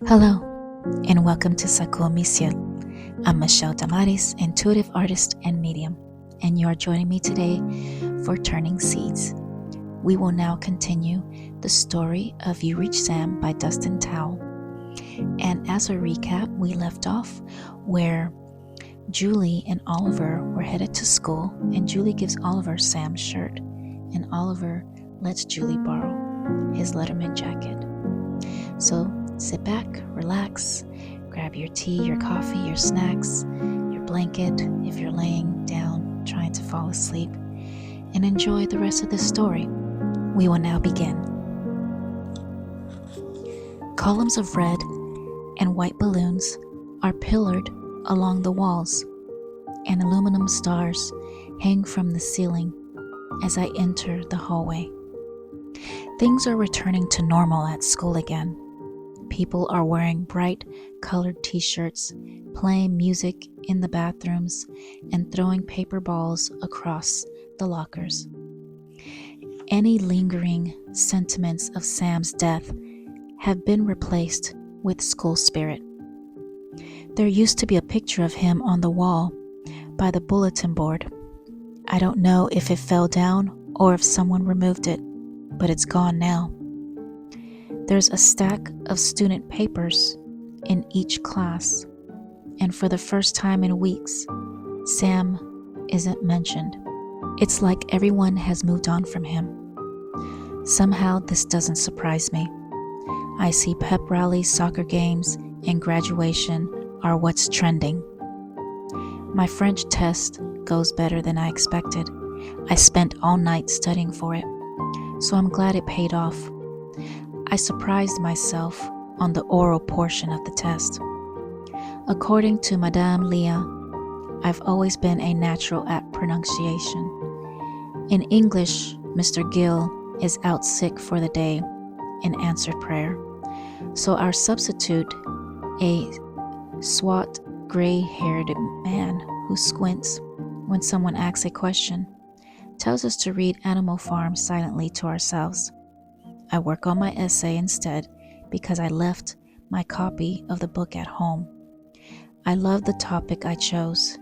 Hello, and welcome to Sakua Misiel. I'm Michelle Damarys, intuitive artist and medium, and you are joining me today for Turning Seeds. We will now continue the story of You Reach Sam by Dustin Thao. And as a recap, we left off where Julie and Oliver were headed to school, and Julie gives Oliver Sam's shirt, and Oliver lets Julie borrow his Letterman jacket. So sit back, relax, grab your tea, your coffee, your snacks, your blanket if you're laying down trying to fall asleep, and enjoy the rest of the story. We will now begin. Columns of red and white balloons are pillared along the walls, and aluminum stars hang from the ceiling as I enter the hallway. Things are returning to normal at school again. People are wearing bright colored t-shirts, playing music in the bathrooms, and throwing paper balls across the lockers. Any lingering sentiments of Sam's death have been replaced with school spirit. There used to be a picture of him on the wall by the bulletin board. I don't know if it fell down or if someone removed it, but it's gone now. There's a stack of student papers in each class, and for the first time in weeks, Sam isn't mentioned. It's like everyone has moved on from him. Somehow this doesn't surprise me. I see pep rallies, soccer games, and graduation are what's trending. My French test goes better than I expected. I spent all night studying for it, so I'm glad it paid off. I surprised myself on the oral portion of the test. According to Madame Leah, I've always been a natural at pronunciation. In English, Mr. Gill is out sick for the day and answered prayer. So our substitute, a swart, gray-haired man who squints when someone asks a question, tells us to read Animal Farm silently to ourselves. I work on my essay instead because I left my copy of the book at home. I love the topic I chose: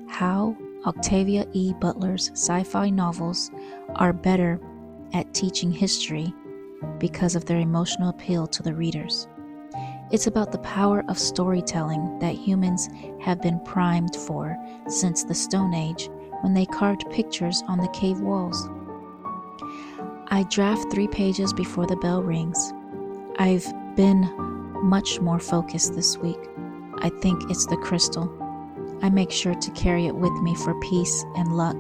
how Octavia E. Butler's sci-fi novels are better at teaching history because of their emotional appeal to the readers. It's about the power of storytelling that humans have been primed for since the Stone Age, when they carved pictures on the cave walls. I draft 3 pages before the bell rings. I've been much more focused this week. I think it's the crystal. I make sure to carry it with me for peace and luck.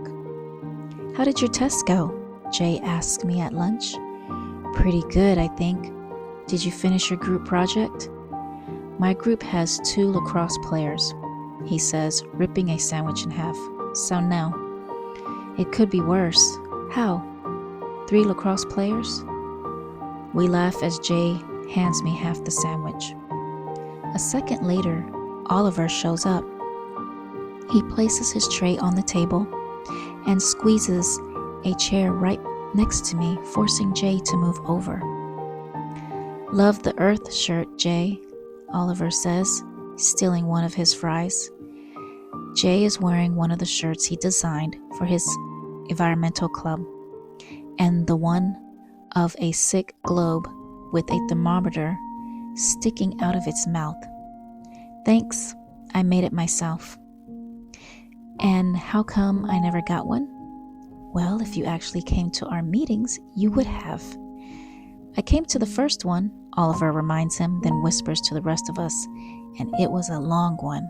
How did your test go? Jay asked me at lunch. Pretty good, I think. Did you finish your group project? My group has 2 lacrosse players, he says, ripping a sandwich in half. So no. It could be worse. How? 3 lacrosse players? We laugh as Jay hands me half the sandwich. A second later, Oliver shows up. He places his tray on the table and squeezes a chair right next to me, forcing Jay to move over. Love the Earth shirt, Jay, Oliver says, stealing one of his fries. Jay is wearing one of the shirts he designed for his environmental club, and the one of a sick globe with a thermometer sticking out of its mouth. Thanks, I made it myself. And how come I never got one? Well, if you actually came to our meetings, you would have. I came to the first one, Oliver reminds him, then whispers to the rest of us, and it was a long one.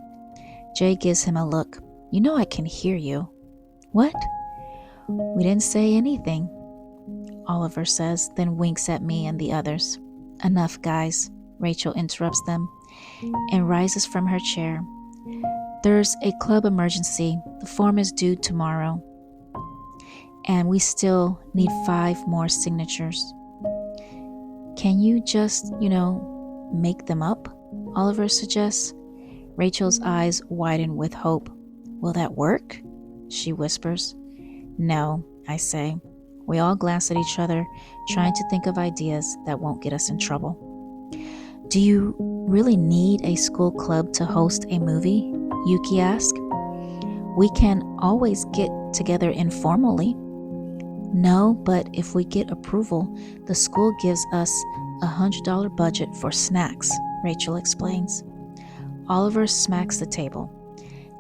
Jay gives him a look. You know I can hear you. What? We didn't say anything, Oliver says, then winks at me and the others. Enough, guys, Rachel interrupts them and rises from her chair. There's a club emergency. The form is due tomorrow, and we still need 5 more signatures. Can you just, make them up? Oliver suggests. Rachel's eyes widen with hope. Will that work? She whispers. No, I say. We all glance at each other, trying to think of ideas that won't get us in trouble. Do you really need a school club to host a movie? Yuki asked. We can always get together informally. No, but if we get approval, the school gives us $100 budget for snacks, Rachel explains. Oliver smacks the table.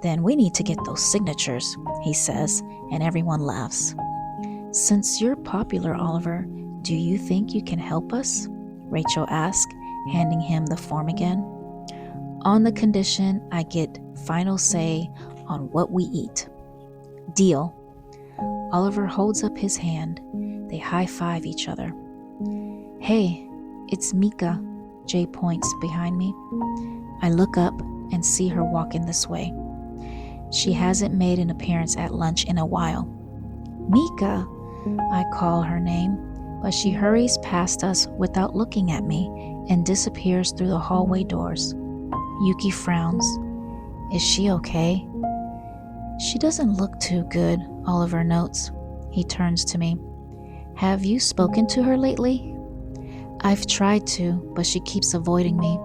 Then we need to get those signatures, he says, and everyone laughs. Since you're popular, Oliver, do you think you can help us? Rachel asks, handing him the form again. On the condition I get final say on what we eat. Deal. Oliver holds up his hand. They high-five each other. Hey, it's Mika, Jay points behind me. I look up and see her walking this way. She hasn't made an appearance at lunch in a while. Mika, I call her name, but she hurries past us without looking at me and disappears through the hallway doors. Yuki frowns. Is she okay? She doesn't look too good, Oliver notes. He turns to me. Have you spoken to her lately? I've tried to, but she keeps avoiding me.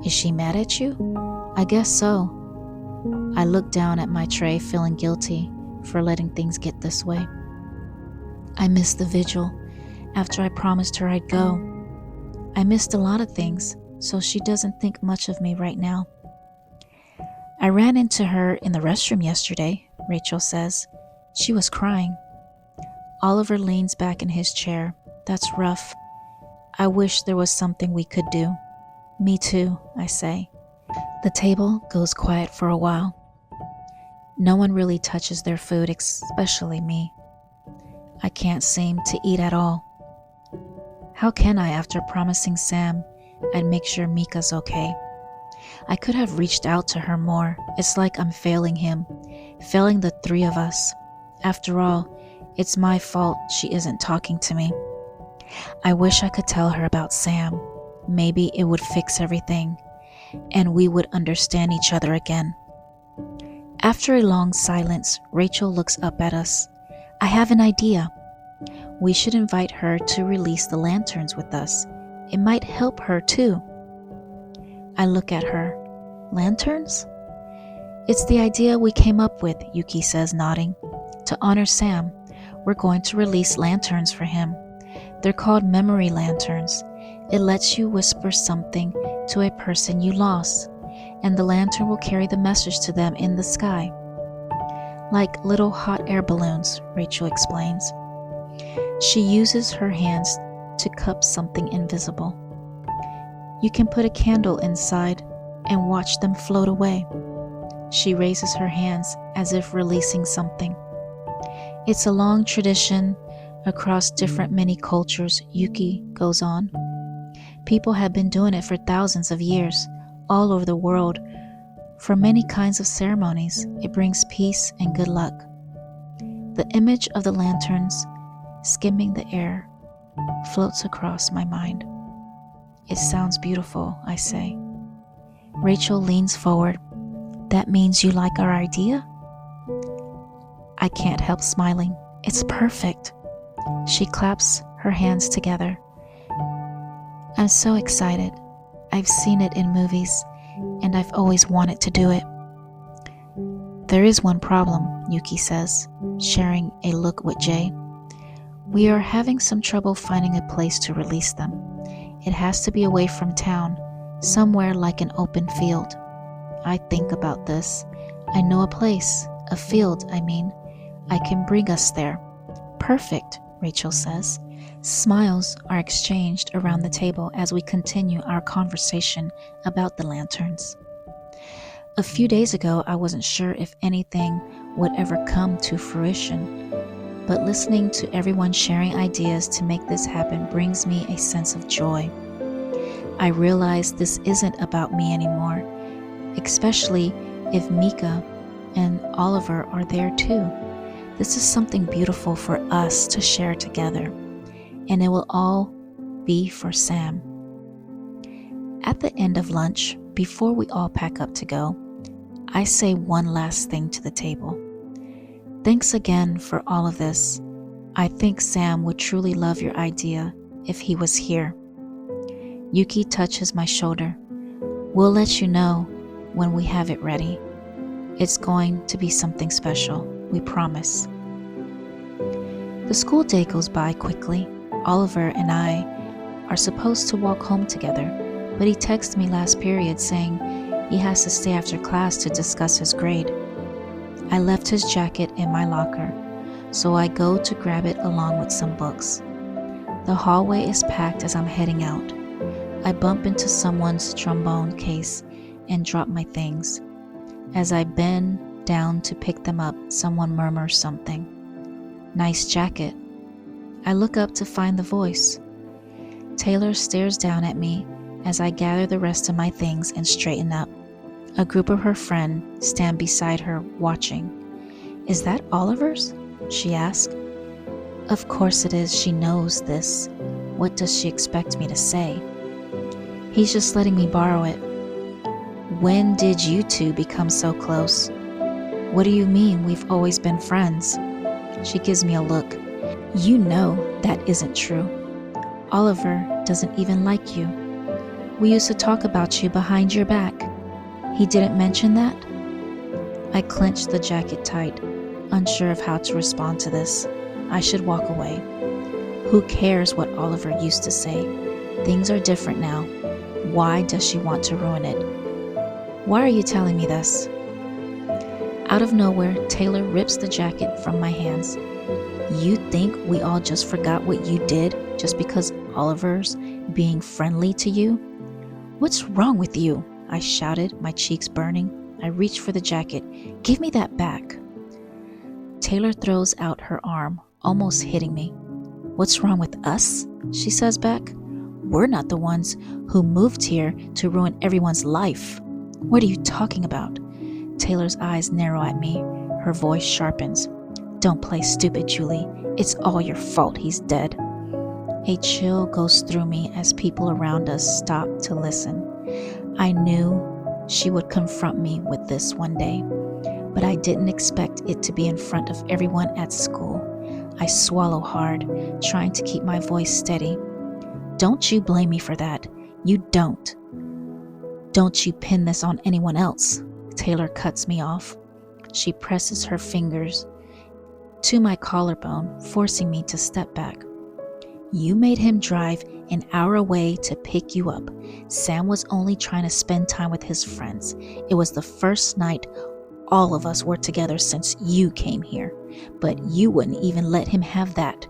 Is she mad at you? I guess so. I look down at my tray, feeling guilty for letting things get this way. I missed the vigil after I promised her I'd go. I missed a lot of things, so she doesn't think much of me right now. I ran into her in the restroom yesterday, Rachel says. She was crying. Oliver leans back in his chair. That's rough. I wish there was something we could do. Me too, I say. The table goes quiet for a while. No one really touches their food, especially me. I can't seem to eat at all. How can I after promising Sam I'd make sure Mika's okay? I could have reached out to her more. It's like I'm failing him, failing the three of us. After all, it's my fault she isn't talking to me. I wish I could tell her about Sam. Maybe it would fix everything, and we would understand each other again. After a long silence, Rachel looks up at us. I have an idea. We should invite her to release the lanterns with us. It might help her too. I look at her. Lanterns? It's the idea we came up with, Yuki says, nodding. To honor Sam, we're going to release lanterns for him. They're called memory lanterns. It lets you whisper something to a person you lost, and the lantern will carry the message to them in the sky. Like little hot air balloons, Rachel explains. She uses her hands to cup something invisible. You can put a candle inside and watch them float away. She raises her hands as if releasing something. It's a long tradition across different many cultures, Yuki goes on. People have been doing it for thousands of years, all over the world. For many kinds of ceremonies, it brings peace and good luck. The image of the lanterns skimming the air floats across my mind. It sounds beautiful, I say. Rachel leans forward. That means you like our idea? I can't help smiling. It's perfect. She claps her hands together. I'm so excited. I've seen it in movies, and I've always wanted to do it. There is one problem, Yuki says, sharing a look with Jay. We are having some trouble finding a place to release them. It has to be away from town, somewhere like an open field. I think about this. I know a place, a field, I mean. I can bring us there. Perfect, Rachel says. Smiles are exchanged around the table as we continue our conversation about the lanterns. A few days ago, I wasn't sure if anything would ever come to fruition, but listening to everyone sharing ideas to make this happen brings me a sense of joy. I realize this isn't about me anymore, especially if Mika and Oliver are there too. This is something beautiful for us to share together, and it will all be for Sam. At the end of lunch, before we all pack up to go, I say one last thing to the table. Thanks again for all of this. I think Sam would truly love your idea if he was here. Yuki touches my shoulder. We'll let you know when we have it ready. It's going to be something special, we promise. The school day goes by quickly. Oliver and I are supposed to walk home together, but he texted me last period saying he has to stay after class to discuss his grade. I left his jacket in my locker, so I go to grab it along with some books. The hallway is packed as I'm heading out. I bump into someone's trombone case and drop my things. As I bend down to pick them up, someone murmurs something. Nice jacket. I look up to find the voice. Taylor stares down at me as I gather the rest of my things and straighten up. A group of her friends stand beside her, watching. Is that Oliver's? She asks. Of course it is. She knows this. What does she expect me to say? He's just letting me borrow it. When did you two become so close? What do you mean we've always been friends? She gives me a look. You know that isn't true. Oliver doesn't even like you. We used to talk about you behind your back. He didn't mention that? I clenched the jacket tight, unsure of how to respond to this. I should walk away. Who cares what Oliver used to say? Things are different now. Why does she want to ruin it? Why are you telling me this? Out of nowhere, Taylor rips the jacket from my hands. You think we all just forgot what you did just because Oliver's being friendly to you? What's wrong with you? I shouted, my cheeks burning. I reached for the jacket. Give me that back. Taylor throws out her arm, almost hitting me. What's wrong with us? She says back. We're not the ones who moved here to ruin everyone's life. What are you talking about? Taylor's eyes narrow at me. Her voice sharpens. Don't play stupid, Julie. It's all your fault he's dead. A chill goes through me as people around us stop to listen. I knew she would confront me with this one day, but I didn't expect it to be in front of everyone at school. I swallow hard, trying to keep my voice steady. Don't you blame me for that. You don't. Don't you pin this on anyone else. Taylor cuts me off. She presses her fingers to my collarbone, forcing me to step back. You made him drive an hour away to pick you up. Sam was only trying to spend time with his friends. It was the first night all of us were together since you came here, but you wouldn't even let him have that.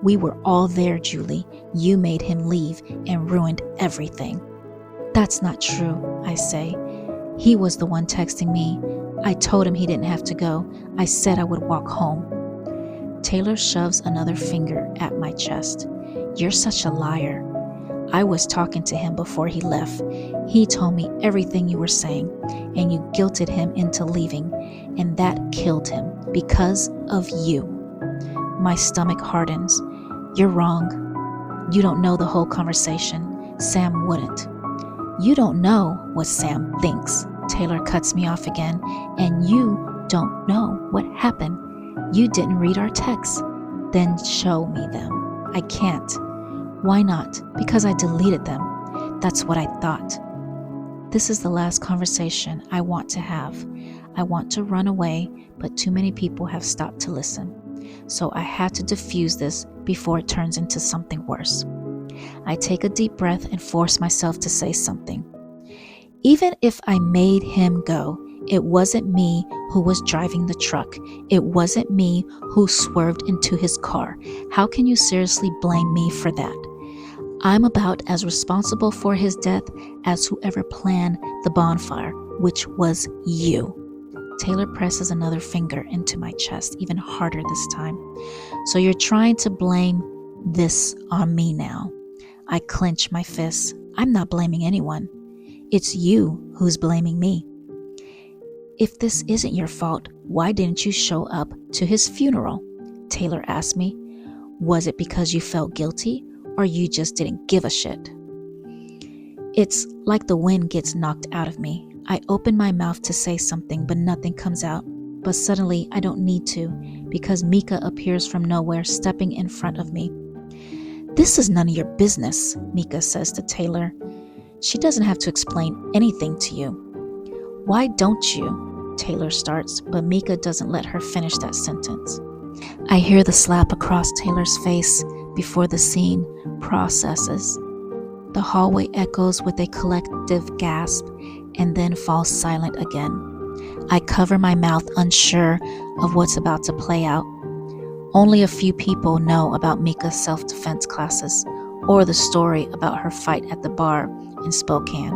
We were all there, Julie. You made him leave and ruined everything. That's not true, I say. He was the one texting me. I told him he didn't have to go. I said I would walk home. Taylor shoves another finger at my chest. You're such a liar. I was talking to him before he left. He told me everything you were saying, and you guilted him into leaving, and that killed him because of you. My stomach hardens. You're wrong. You don't know the whole conversation. Sam wouldn't. You don't know what Sam thinks. Taylor cuts me off again, and you don't know what happened. You didn't read our texts. Then show me them. I can't. Why not? Because I deleted them. That's what I thought. This is the last conversation I want to have. I want to run away, but too many people have stopped to listen. So I had to diffuse this before it turns into something worse. I take a deep breath and force myself to say something. Even if I made him go, it wasn't me who was driving the truck. It wasn't me who swerved into his car. How can you seriously blame me for that? I'm about as responsible for his death as whoever planned the bonfire, which was you. Taylor presses another finger into my chest, even harder this time. So you're trying to blame this on me now. I clench my fists. I'm not blaming anyone. It's you who's blaming me. If this isn't your fault, why didn't you show up to his funeral? Taylor asked me. Was it because you felt guilty, or you just didn't give a shit? It's like the wind gets knocked out of me. I open my mouth to say something, but nothing comes out. But suddenly, I don't need to, because Mika appears from nowhere, stepping in front of me. "This is none of your business," Mika says to Taylor. "She doesn't have to explain anything to you." "Why don't you?" Taylor starts, but Mika doesn't let her finish that sentence. I hear the slap across Taylor's face before the scene processes. The hallway echoes with a collective gasp and then falls silent again. I cover my mouth, unsure of what's about to play out. Only a few people know about Mika's self-defense classes or the story about her fight at the bar in Spokane.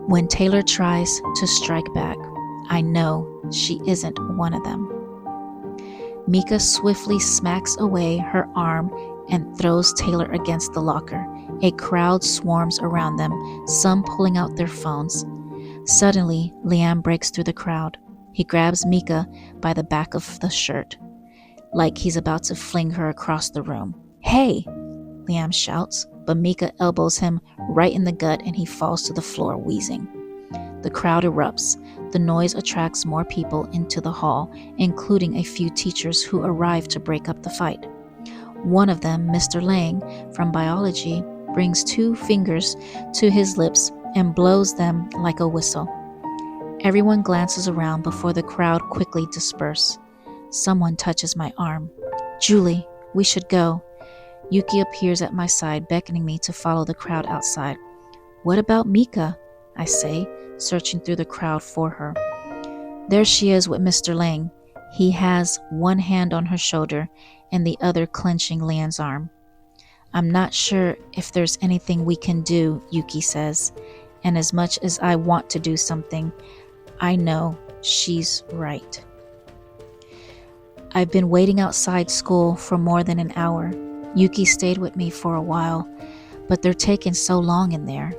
When Taylor tries to strike back, I know she isn't one of them. Mika swiftly smacks away her arm and throws Taylor against the locker. A crowd swarms around them, some pulling out their phones. Suddenly, Liam breaks through the crowd. He grabs Mika by the back of the shirt, like he's about to fling her across the room. "Hey!" Liam shouts, but Mika elbows him right in the gut and he falls to the floor wheezing. The crowd erupts. The noise attracts more people into the hall, including a few teachers who arrive to break up the fight. One of them, Mr. Lang from biology, brings 2 fingers to his lips and blows them like a whistle. Everyone glances around before the crowd quickly disperse. Someone touches my arm. "Julie, we should go." Yuki appears at my side, beckoning me to follow the crowd outside. "What about Mika?" I say, searching through the crowd for her. There she is with Mr. Lang. He has one hand on her shoulder and the other clenching Lian's arm. "I'm not sure if there's anything we can do," Yuki says, and as much as I want to do something, I know she's right. I've been waiting outside school for more than an hour. Yuki stayed with me for a while, but they're taking so long in there.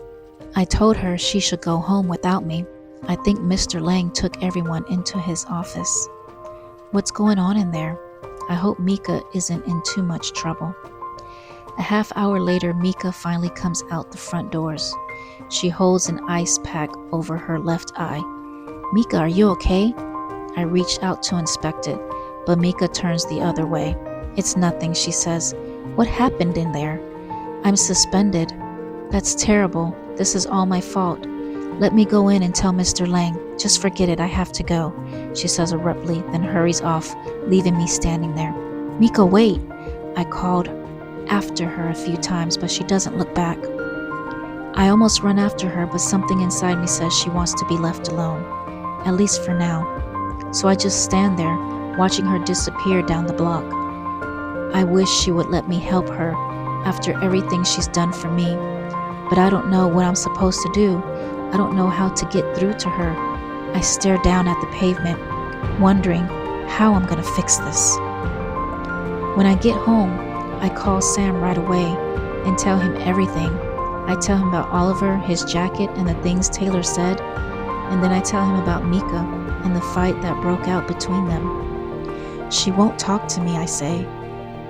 I told her she should go home without me. I think Mr. Lang took everyone into his office. What's going on in there? I hope Mika isn't in too much trouble. A half hour later, Mika finally comes out the front doors. She holds an ice pack over her left eye. "Mika, are you okay?" I reached out to inspect it, but Mika turns the other way. "It's nothing," she says. "What happened in there?" "I'm suspended." "That's terrible. This is all my fault. Let me go in and tell Mr. Lang. Just forget it, I have to go," she says abruptly, then hurries off, leaving me standing there. "Mika, wait!" I called after her a few times, but she doesn't look back. I almost run after her, but something inside me says she wants to be left alone, at least for now. So I just stand there, watching her disappear down the block. I wish she would let me help her after everything she's done for me, but I don't know what I'm supposed to do. I don't know how to get through to her. I stare down at the pavement, wondering how I'm going to fix this. When I get home, I call Sam right away and tell him everything. I tell him about Oliver, his jacket, and the things Taylor said, and then I tell him about Mika and the fight that broke out between them. "She won't talk to me," I say.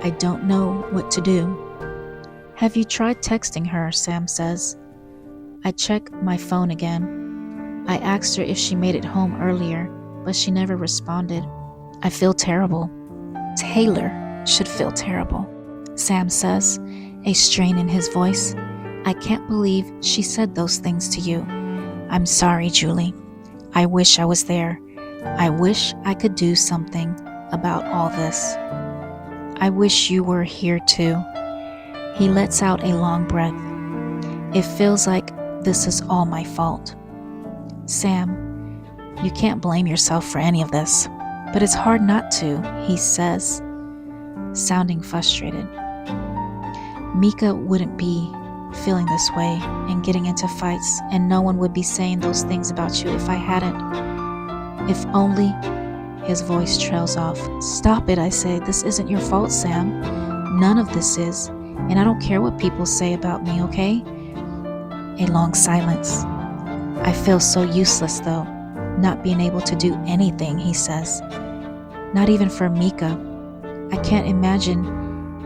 "I don't know what to do." "Have you tried texting her?" Sam says. I check my phone again. I asked her if she made it home earlier, but she never responded. I feel terrible. Taylor should feel terrible, Sam says, a strain in his voice. "I can't believe she said those things to you." "I'm sorry, Julie. I wish I was there. I wish I could do something about all this. I wish you were here too." He lets out a long breath. "It feels like this is all my fault." "Sam, you can't blame yourself for any of this, but it's hard not to," he says, sounding frustrated. "Mika wouldn't be feeling this way and getting into fights, and no one would be saying those things about you if I hadn't. If only..." His voice trails off. "Stop it," I say. "This isn't your fault, Sam. None of this is, and I don't care what people say about me, okay?" A long silence. "I feel so useless though, not being able to do anything," he says. "Not even for Mika. I can't imagine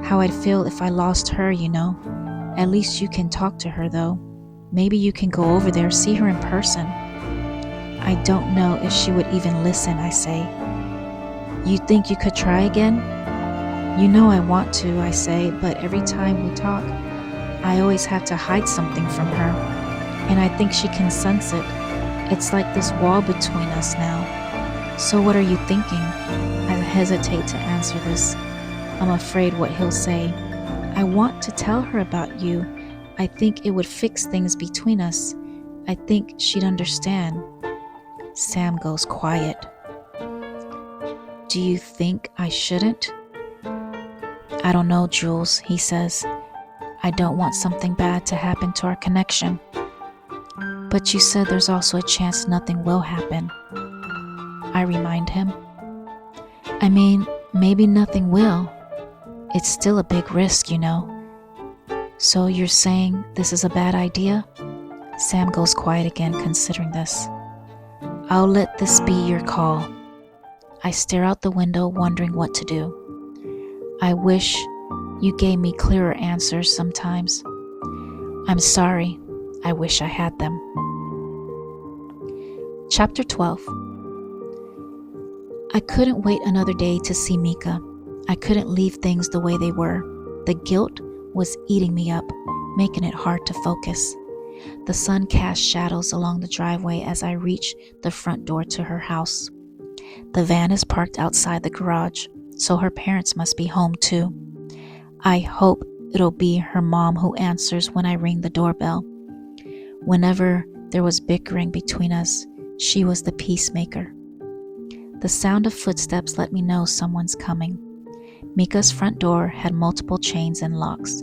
how I'd feel if I lost her, you know. At least you can talk to her though. Maybe you can go over there, see her in person." "I don't know if she would even listen," I say. "You think you could try again?" You know I want to, I say, but every time we talk, I always have to hide something from her, and I think she can sense it. It's like this wall between us now. So what are you thinking? I hesitate to answer this. I'm afraid what he'll say. I want to tell her about you. I think it would fix things between us. I think she'd understand. Sam goes quiet. Do you think I shouldn't? I don't know, Jules, he says. I don't want something bad to happen to our connection. But you said there's also a chance nothing will happen. I remind him. I mean, maybe nothing will. It's still a big risk, you know. So you're saying this is a bad idea? Sam goes quiet again, considering this. I'll let this be your call. I stare out the window, wondering what to do. I wish you gave me clearer answers sometimes. I'm sorry. I wish I had them. Chapter 12. I couldn't wait another day to see Mika. I couldn't leave things the way they were. The guilt was eating me up, making it hard to focus. The sun cast shadows along the driveway as I reach the front door to her house. The van is parked outside the garage, so her parents must be home too. I hope it'll be her mom who answers when I ring the doorbell. Whenever there was bickering between us, she was the peacemaker. The sound of footsteps let me know someone's coming. Mika's front door had multiple chains and locks.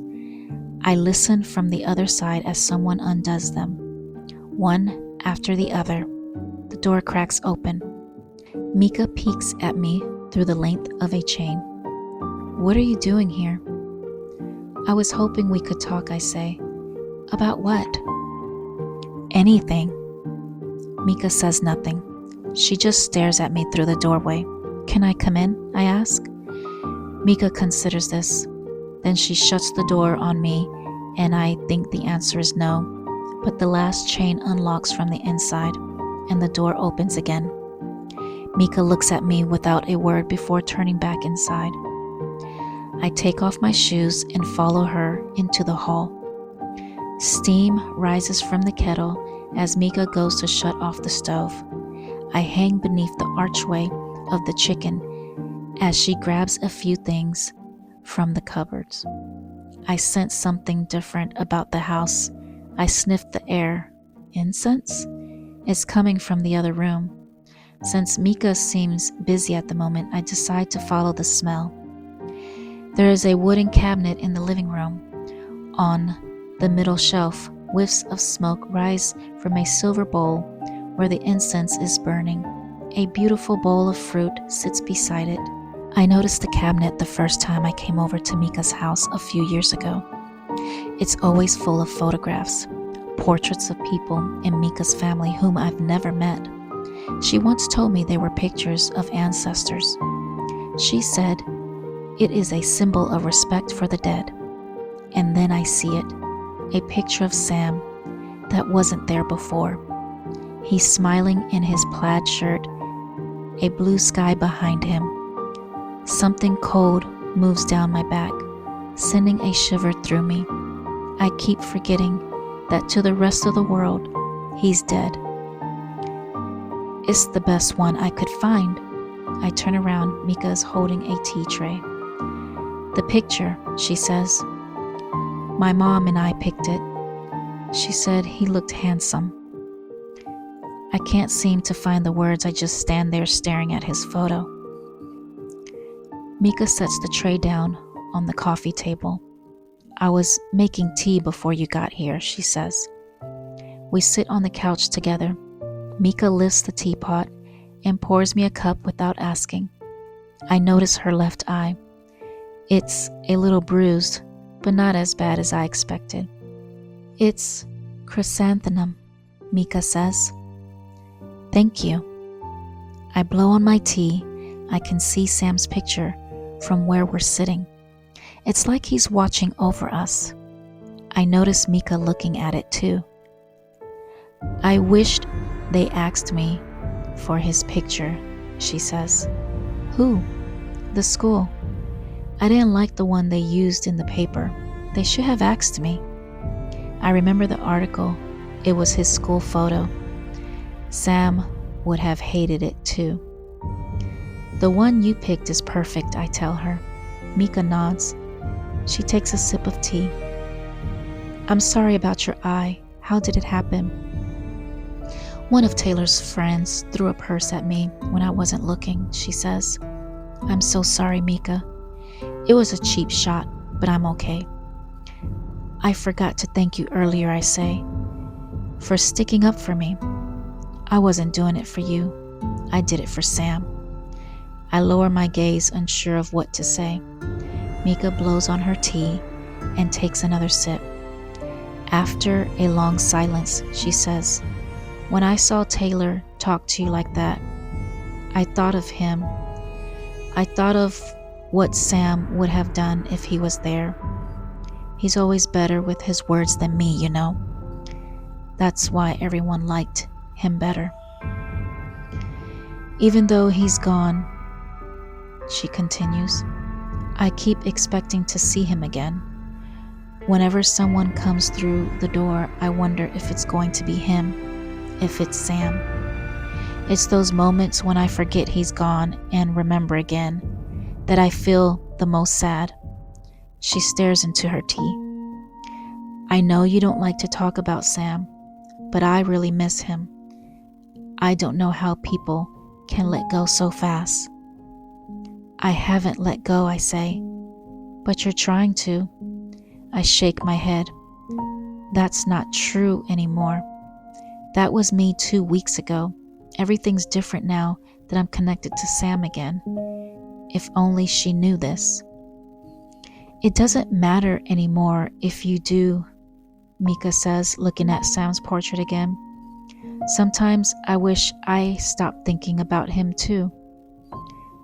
I listen from the other side as someone undoes them. One after the other, the door cracks open. Mika peeks at me through the length of a chain. What are you doing here? I was hoping we could talk, I say. About what? Anything. Mika says nothing. She just stares at me through the doorway. Can I come in? I ask. Mika considers this. Then she shuts the door on me, and I think the answer is no. But the last chain unlocks from the inside, and the door opens again. Mika looks at me without a word before turning back inside. I take off my shoes and follow her into the hall. Steam rises from the kettle as Mika goes to shut off the stove. I hang beneath the archway of the chicken as she grabs a few things from the cupboards. I sense something different about the house. I sniff the air. Incense? It's coming from the other room. Since Mika seems busy at the moment, I decide to follow the smell. There is a wooden cabinet in the living room. On the middle shelf, whiffs of smoke rise from a silver bowl where the incense is burning. A beautiful bowl of fruit sits beside it. I noticed the cabinet the first time I came over to Mika's house a few years ago. It's always full of photographs, portraits of people in Mika's family whom I've never met. She once told me they were pictures of ancestors. She said, it is a symbol of respect for the dead. And then I see it, a picture of Sam that wasn't there before. He's smiling in his plaid shirt, a blue sky behind him. Something cold moves down my back, sending a shiver through me. I keep forgetting that to the rest of the world, he's dead. It's the best one I could find. I turn around. Mika is holding a tea tray. The picture, she says. My mom and I picked it. She said he looked handsome. I can't seem to find the words. I just stand there staring at his photo. Mika sets the tray down on the coffee table. I was making tea before you got here, she says. We sit on the couch together. Mika lifts the teapot and pours me a cup without asking. I notice her left eye. It's a little bruised, but not as bad as I expected. It's chrysanthemum, Mika says. Thank you. I blow on my tea. I can see Sam's picture from where we're sitting. It's like he's watching over us. I notice Mika looking at it too. I wished they asked me for his picture, she says. Who? The school. I didn't like the one they used in the paper. They should have asked me. I remember the article. It was his school photo. Sam would have hated it too. The one you picked is perfect, I tell her. Mika nods. She takes a sip of tea. I'm sorry about your eye. How did it happen? One of Taylor's friends threw a purse at me when I wasn't looking, she says. I'm so sorry, Mika. It was a cheap shot, but I'm okay. I forgot to thank you earlier, I say, for sticking up for me. I wasn't doing it for you. I did it for Sam. I lower my gaze, unsure of what to say. Mika blows on her tea and takes another sip. After a long silence, she says, when I saw Taylor talk to you like that, I thought of him. I thought of what Sam would have done if he was there. He's always better with his words than me, you know. That's why everyone liked him better. Even though he's gone, she continues, I keep expecting to see him again. Whenever someone comes through the door, I wonder if it's going to be him, if it's Sam. It's those moments when I forget he's gone and remember again that I feel the most sad. She stares into her tea. I know you don't like to talk about Sam, but I really miss him. I don't know how people can let go so fast. I haven't let go, I say. But you're trying to. I shake my head. That's not true anymore. That was me 2 weeks ago. Everything's different now that I'm connected to Sam again. If only she knew this. It doesn't matter anymore if you do, Mika says, looking at Sam's portrait again. Sometimes I wish I stopped thinking about him too.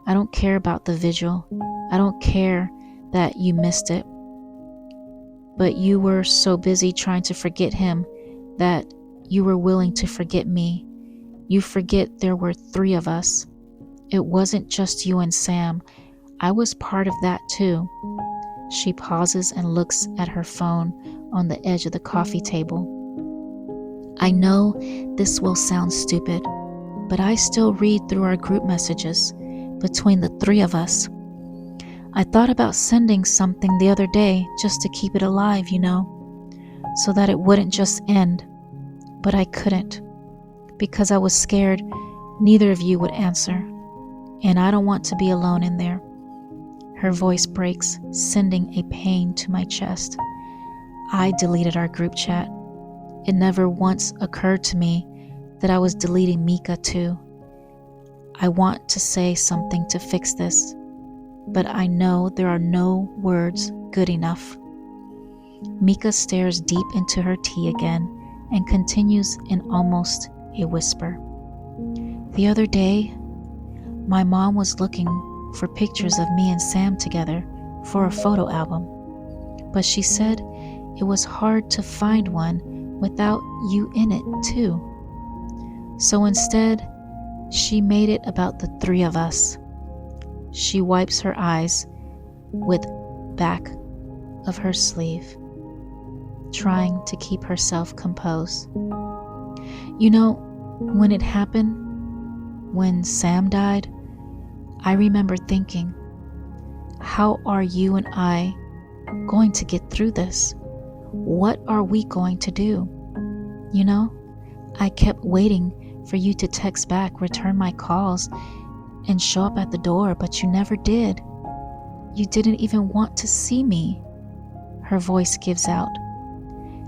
I don't care about the vigil. I don't care that you missed it. But you were so busy trying to forget him that you were willing to forget me. You forget there were 3 of us. It wasn't just you and Sam. I was part of that too. She pauses and looks at her phone on the edge of the coffee table. I know this will sound stupid, but I still read through our group messages between the 3 of us. I thought about sending something the other day just to keep it alive, you know, so that it wouldn't just end. But I couldn't, because I was scared neither of you would answer, and I don't want to be alone in there. Her voice breaks, sending a pain to my chest. I deleted our group chat. It never once occurred to me that I was deleting Mika too. I want to say something to fix this, but I know there are no words good enough. Mika stares deep into her tea again and continues in almost a whisper. The other day, my mom was looking for pictures of me and Sam together for a photo album, but she said it was hard to find one without you in it too. So instead, she made it about the 3 of us. She wipes her eyes with back of her sleeve, trying to keep herself composed. You know, when it happened, when Sam died, I remember thinking, how are you and I going to get through this? What are we going to do? You know, I kept waiting for you to text back, return my calls, and show up at the door, but you never did. You didn't even want to see me. Her voice gives out,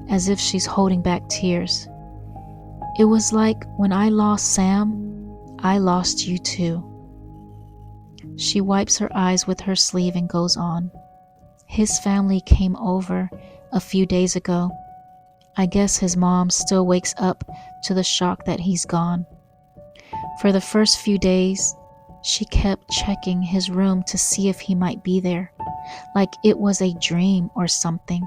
as if she's holding back tears. It was like when I lost Sam, I lost you too. She wipes her eyes with her sleeve and goes on. His family came over a few days ago. I guess his mom still wakes up to the shock that he's gone. For the first few days, she kept checking his room to see if he might be there, like it was a dream or something.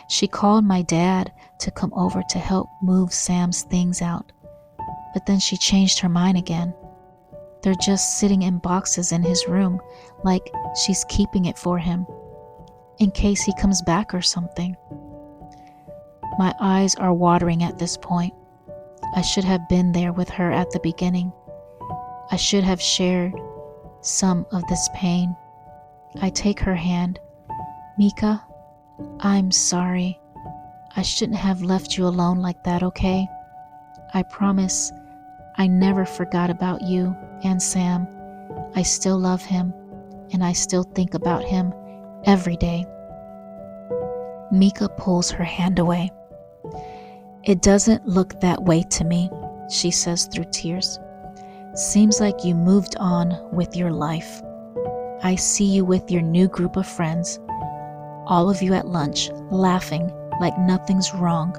She called my dad to come over to help move Sam's things out, but then she changed her mind again. They're just sitting in boxes in his room, like she's keeping it for him, in case he comes back or something. My eyes are watering at this point. I should have been there with her at the beginning. I should have shared some of this pain. I take her hand. Mika, I'm sorry. I shouldn't have left you alone like that, okay? I promise I never forgot about you and Sam. I still love him, and I still think about him every day. Mika pulls her hand away. It doesn't look that way to me, she says through tears. Seems like you moved on with your life. I see you with your new group of friends, all of you at lunch, laughing like nothing's wrong,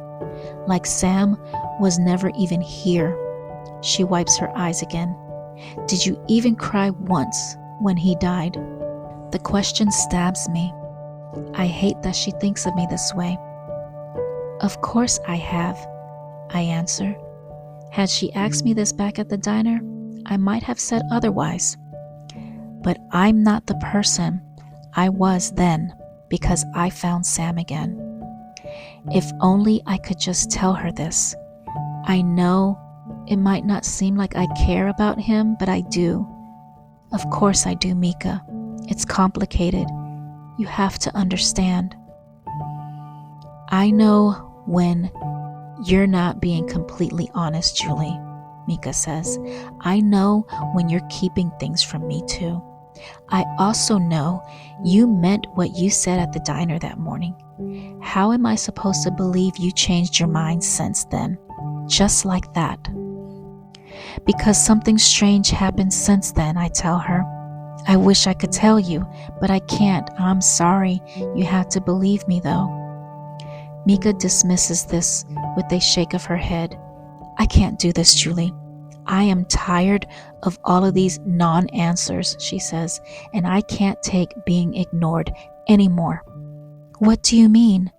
like Sam was never even here. She wipes her eyes again. Did you even cry once when he died? The question stabs me. I hate that she thinks of me this way. Of course I have, I answer. Had she asked me this back at the diner, I might have said otherwise. But I'm not the person I was then because I found Sam again. If only I could just tell her this. I know it might not seem like I care about him, but I do. Of course I do, Mika. It's complicated. You have to understand. I know when you're not being completely honest, Julie, Mika says. I know when you're keeping things from me too. I also know you meant what you said at the diner that morning. How am I supposed to believe you changed your mind since then? Just like that. Because something strange happened since then, I tell her. I wish I could tell you, but I can't. I'm sorry. You have to believe me, though. Mika dismisses this with a shake of her head. I can't do this, Julie. I am tired of all of these non-answers, she says, and I can't take being ignored anymore. What do you mean?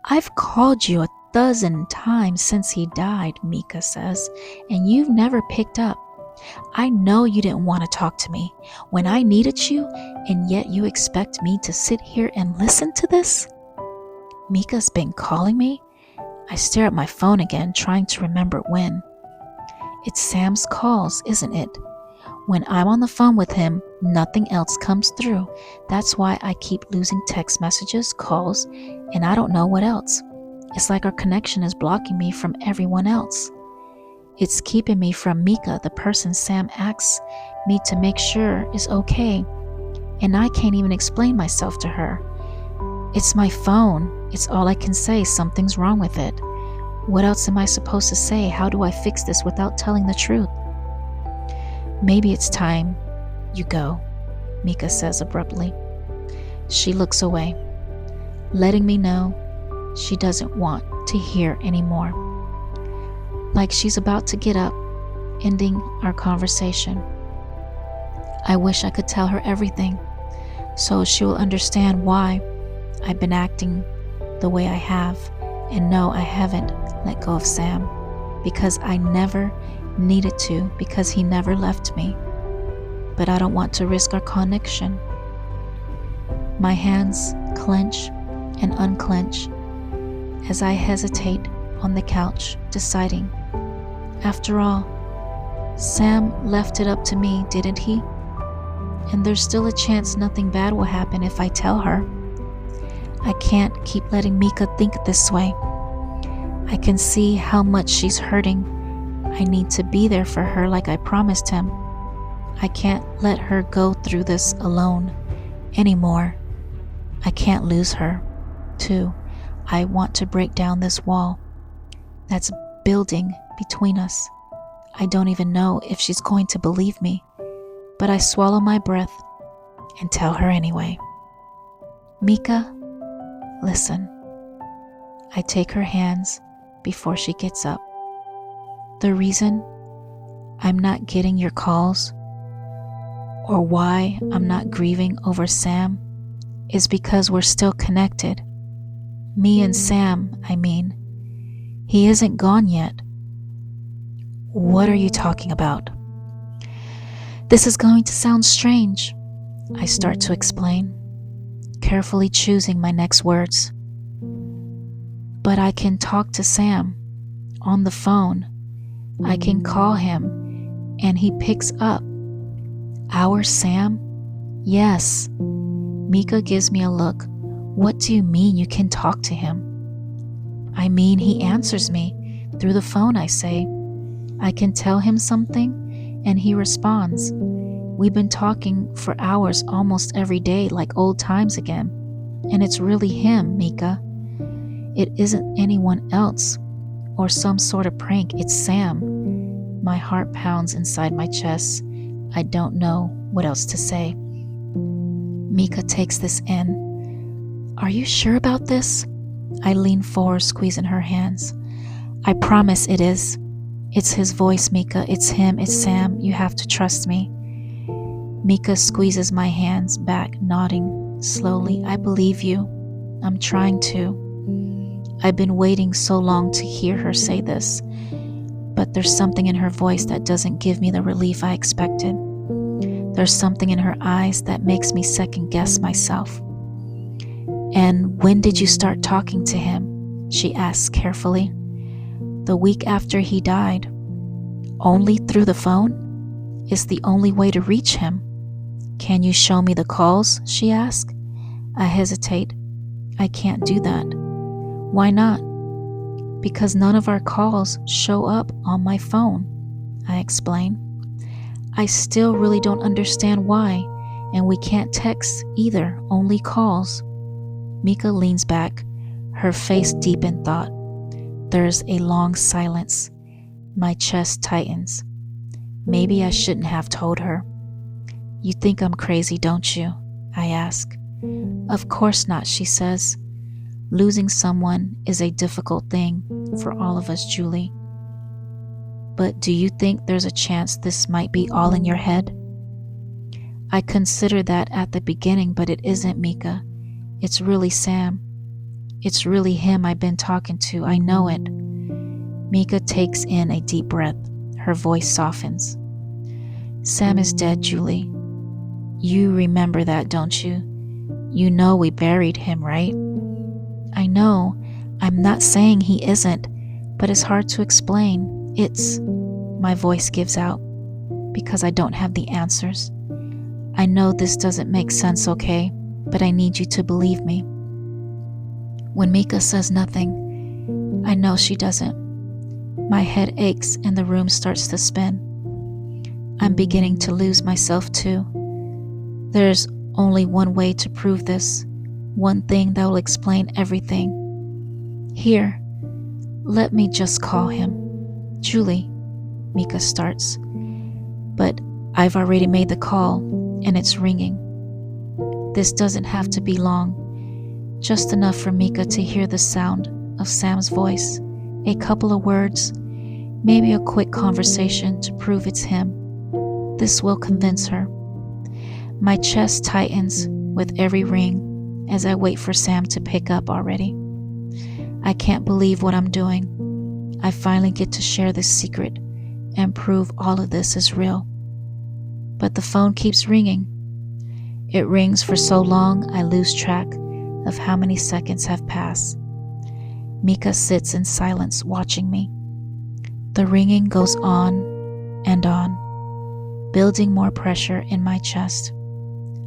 I've called you 12 times since he died, Mika says, and you've never picked up. I know you didn't want to talk to me when I needed you, and yet you expect me to sit here and listen to this? Mika's been calling me? I stare at my phone again, trying to remember when. It's Sam's calls, isn't it? When I'm on the phone with him, nothing else comes through. That's why I keep losing text messages, calls, and I don't know what else. It's like our connection is blocking me from everyone else. It's keeping me from Mika, the person Sam asks me to make sure is okay. And I can't even explain myself to her. It's my phone. It's all I can say. Something's wrong with it. What else am I supposed to say? How do I fix this without telling the truth? Maybe it's time you go, Mika says abruptly. She looks away, letting me know she doesn't want to hear anymore. Like she's about to get up, ending our conversation. I wish I could tell her everything, so she will understand why I've been acting the way I have, and no, I haven't let go of Sam, because I never needed to, because he never left me. But I don't want to risk our connection. My hands clench and unclench as I hesitate on the couch, deciding. After all, Sam left it up to me, didn't he? And there's still a chance nothing bad will happen if I tell her. I can't keep letting Mika think this way. I can see how much she's hurting. I need to be there for her like I promised him. I can't let her go through this alone anymore. I can't lose her, too. I want to break down this wall that's building between us. I don't even know if she's going to believe me, but I swallow my breath and tell her anyway. Mika, listen. I take her hands before she gets up. The reason I'm not getting your calls, or why I'm not grieving over Sam, is because we're still connected. Me and Sam, I mean. He isn't gone yet. What are you talking about? This is going to sound strange, I start to explain, carefully choosing my next words. But I can talk to Sam on the phone. I can call him and he picks up. Our Sam? Yes. Mika gives me a look. What do you mean you can talk to him? I mean he answers me through the phone, I say. I can tell him something and he responds. We've been talking for hours almost every day like old times again. And it's really him, Mika. It isn't anyone else or some sort of prank. It's Sam. My heart pounds inside my chest. I don't know what else to say. Mika takes this in. Are you sure about this? I lean forward, squeezing her hands. I promise it is. It's his voice, Mika. It's him. It's Sam. You have to trust me. Mika squeezes my hands back, nodding slowly. I believe you. I'm trying to. I've been waiting so long to hear her say this, but there's something in her voice that doesn't give me the relief I expected. There's something in her eyes that makes me second guess myself. And when did you start talking to him? She asks carefully. The week after he died. Only through the phone? It's the only way to reach him. Can you show me the calls? She asks. I hesitate. I can't do that. Why not? Because none of our calls show up on my phone, I explain. I still really don't understand why, and we can't text either, only calls. Mika leans back, her face deep in thought. There's a long silence. My chest tightens. Maybe I shouldn't have told her. You think I'm crazy, don't you? I ask. Of course not, she says. Losing someone is a difficult thing for all of us, Julie. But do you think there's a chance this might be all in your head? I considered that at the beginning, but it isn't, Mika. It's really Sam. It's really him I've been talking to. I know it. Mika takes in a deep breath. Her voice softens. Sam is dead, Julie. You remember that, don't you? You know we buried him, right? I know. I'm not saying he isn't, but it's hard to explain. My voice gives out because I don't have the answers. I know this doesn't make sense, okay? But I need you to believe me. When Mika says nothing, I know she doesn't. My head aches and the room starts to spin. I'm beginning to lose myself too. There's only one way to prove this, one thing that will explain everything. Here, let me just call him. Julie, Mika starts, but I've already made the call and it's ringing. This doesn't have to be long, just enough for Mika to hear the sound of Sam's voice, a couple of words, maybe a quick conversation to prove it's him. This will convince her. My chest tightens with every ring as I wait for Sam to pick up already. I can't believe what I'm doing. I finally get to share this secret and prove all of this is real. But the phone keeps ringing. It rings for so long I lose track of how many seconds have passed. Mika sits in silence watching me. The ringing goes on and on, building more pressure in my chest.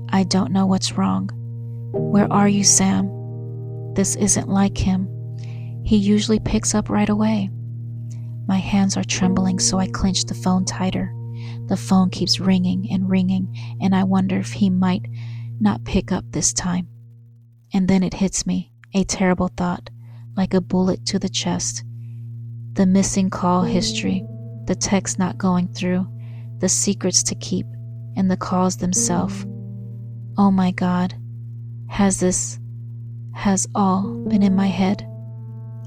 I don't know what's wrong. Where are you, Sam? This isn't like him. He usually picks up right away. My hands are trembling, so I clench the phone tighter. The phone keeps ringing, and I wonder if he might not pick up this time. And then it hits me, a terrible thought, like a bullet to the chest. The missing call history, the text not going through, the secrets to keep, and the calls themselves. Oh my God, has all been in my head?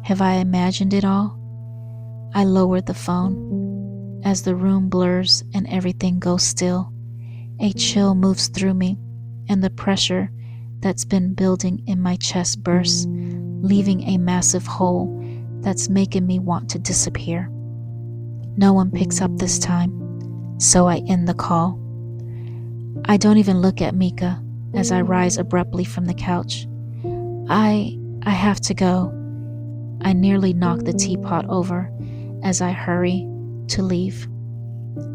Have I imagined it all? I lowered the phone. As the room blurs and everything goes still, a chill moves through me, and the pressure that's been building in my chest bursts, leaving a massive hole that's making me want to disappear. No one picks up this time, so I end the call. I don't even look at Mika as I rise abruptly from the couch. I have to go. I nearly knock the teapot over as I hurry to leave.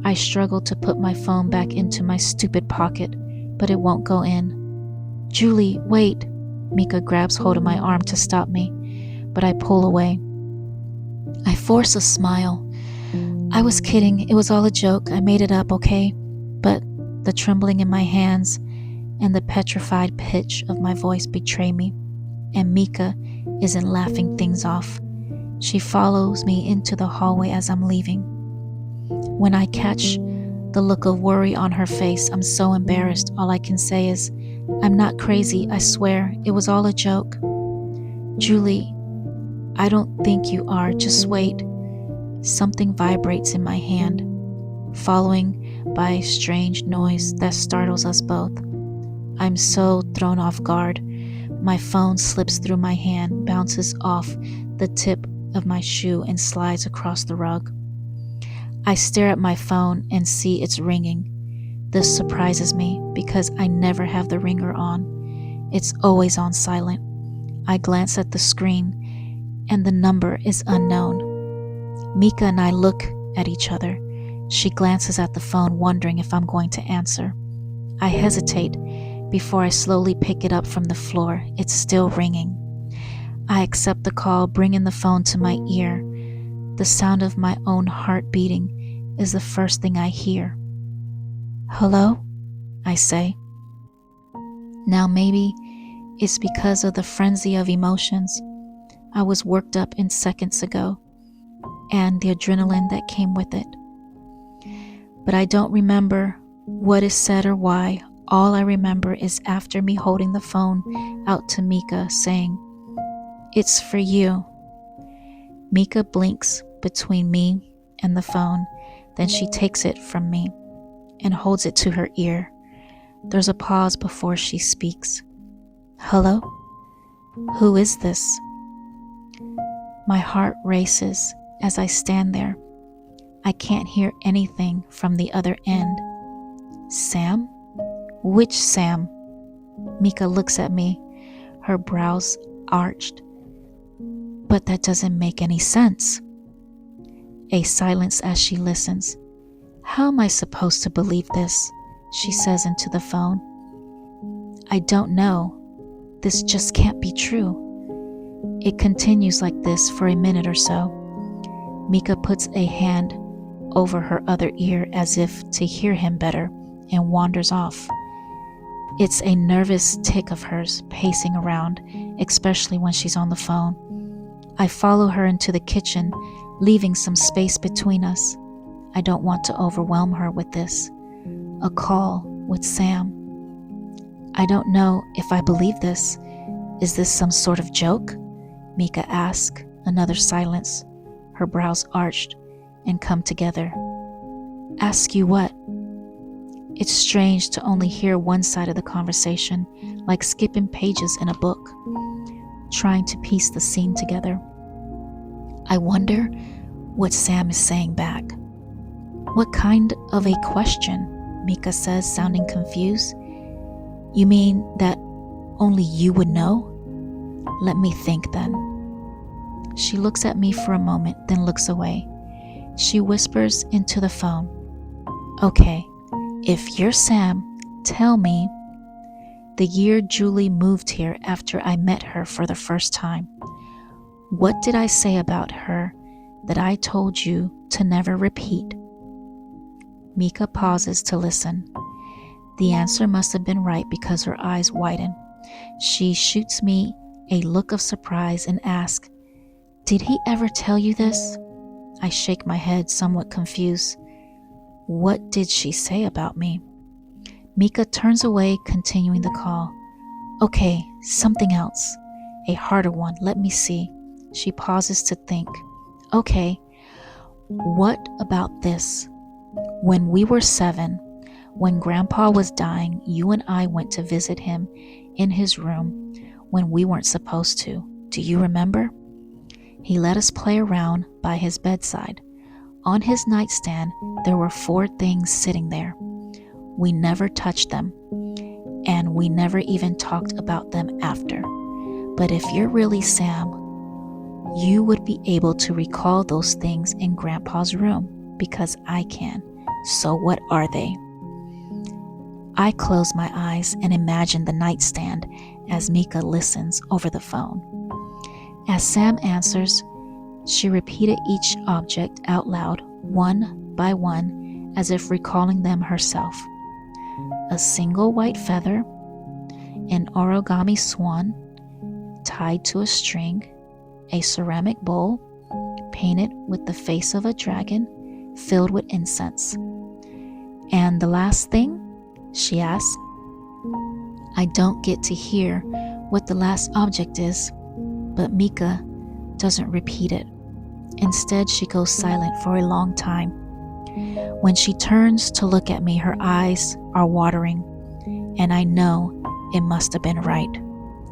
I struggle to put my phone back into my stupid pocket, but it won't go in. Julie, wait. Mika grabs hold of my arm to stop me, but I pull away. I force a smile. I was kidding. It was all a joke. I made it up, okay? But the trembling in my hands and the petrified pitch of my voice betray me, and Mika isn't laughing things off. She follows me into the hallway as I'm leaving. When I catch the look of worry on her face, I'm so embarrassed. All I can say is, I'm not crazy, I swear. It was all a joke. Julie, I don't think you are. Just wait. Something vibrates in my hand, following by a strange noise that startles us both. I'm so thrown off guard. My phone slips through my hand, bounces off the tip of my shoe, and slides across the rug. I stare at my phone and see it's ringing. This surprises me because I never have the ringer on. It's always on silent. I glance at the screen and the number is unknown. Mika and I look at each other. She glances at the phone, wondering if I'm going to answer. I hesitate before I slowly pick it up from the floor. It's still ringing. I accept the call, bringing the phone to my ear. The sound of my own heart beating is the first thing I hear. Hello? I say. Now maybe it's because of the frenzy of emotions. I was worked up in seconds ago, and the adrenaline that came with it. But I don't remember what is said or why. All I remember is after me holding the phone out to Mika, saying, "It's for you." Mika blinks between me and the phone, then she takes it from me and holds it to her ear. There's a pause before she speaks. Hello? Who is this? My heart races as I stand there. I can't hear anything from the other end. Sam? Which Sam? Mika looks at me, her brows arched. But that doesn't make any sense. A silence as she listens. How am I supposed to believe this? She says into the phone. I don't know. This just can't be true. It continues like this for a minute or so. Mika puts a hand over her other ear as if to hear him better and wanders off. It's a nervous tick of hers pacing around, especially when she's on the phone. I follow her into the kitchen, leaving some space between us. I don't want to overwhelm her with this. A call with Sam. I don't know if I believe this. Is this some sort of joke? Mika asks. Another silence. Her brows arched and come together. Ask you what? It's strange to only hear one side of the conversation, like skipping pages in a book, trying to piece the scene together. I wonder what Sam is saying back. What kind of a question? Mika says, sounding confused. You mean that only you would know? Let me think then. She looks at me for a moment, then looks away. She whispers into the phone. Okay, if you're Sam, tell me. The year Julie moved here after I met her for the first time. What did I say about her that I told you to never repeat? Mika pauses to listen. The answer must have been right because her eyes widen. She shoots me a look of surprise and asks, Did he ever tell you this? I shake my head, somewhat confused. What did she say about me? Mika turns away, continuing the call. Okay, something else. A harder one, let me see. She pauses to think. Okay, what about this? When we were 7, when Grandpa was dying, you and I went to visit him in his room when we weren't supposed to. Do you remember? He let us play around by his bedside. On his nightstand, there were 4 things sitting there. we never touched them, and we never even talked about them after. But if you're really Sam, you would be able to recall those things in Grandpa's room, because I can. So what are they? I close my eyes and imagine the nightstand as Mika listens over the phone. As Sam answers, she repeated each object out loud, one by one, as if recalling them herself. A single white feather, an origami swan tied to a string, a ceramic bowl painted with the face of a dragon filled with incense. And the last thing? She asks. I don't get to hear what the last object is, but Mika doesn't repeat it. Instead, she goes silent for a long time. When she turns to look at me, her eyes are watering, and I know it must have been right.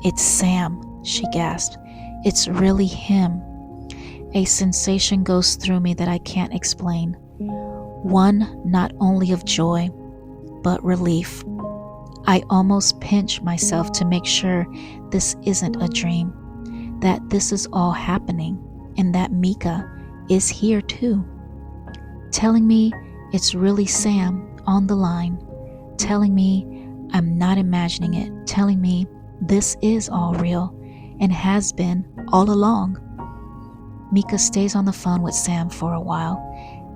It's Sam, she gasped. It's really him. A sensation goes through me that I can't explain. One not only of joy, but relief. I almost pinch myself to make sure this isn't a dream, that this is all happening, and that Mika is here too, telling me it's really Sam on the line, telling me I'm not imagining it, telling me this is all real and has been all along. Mika stays on the phone with Sam for a while,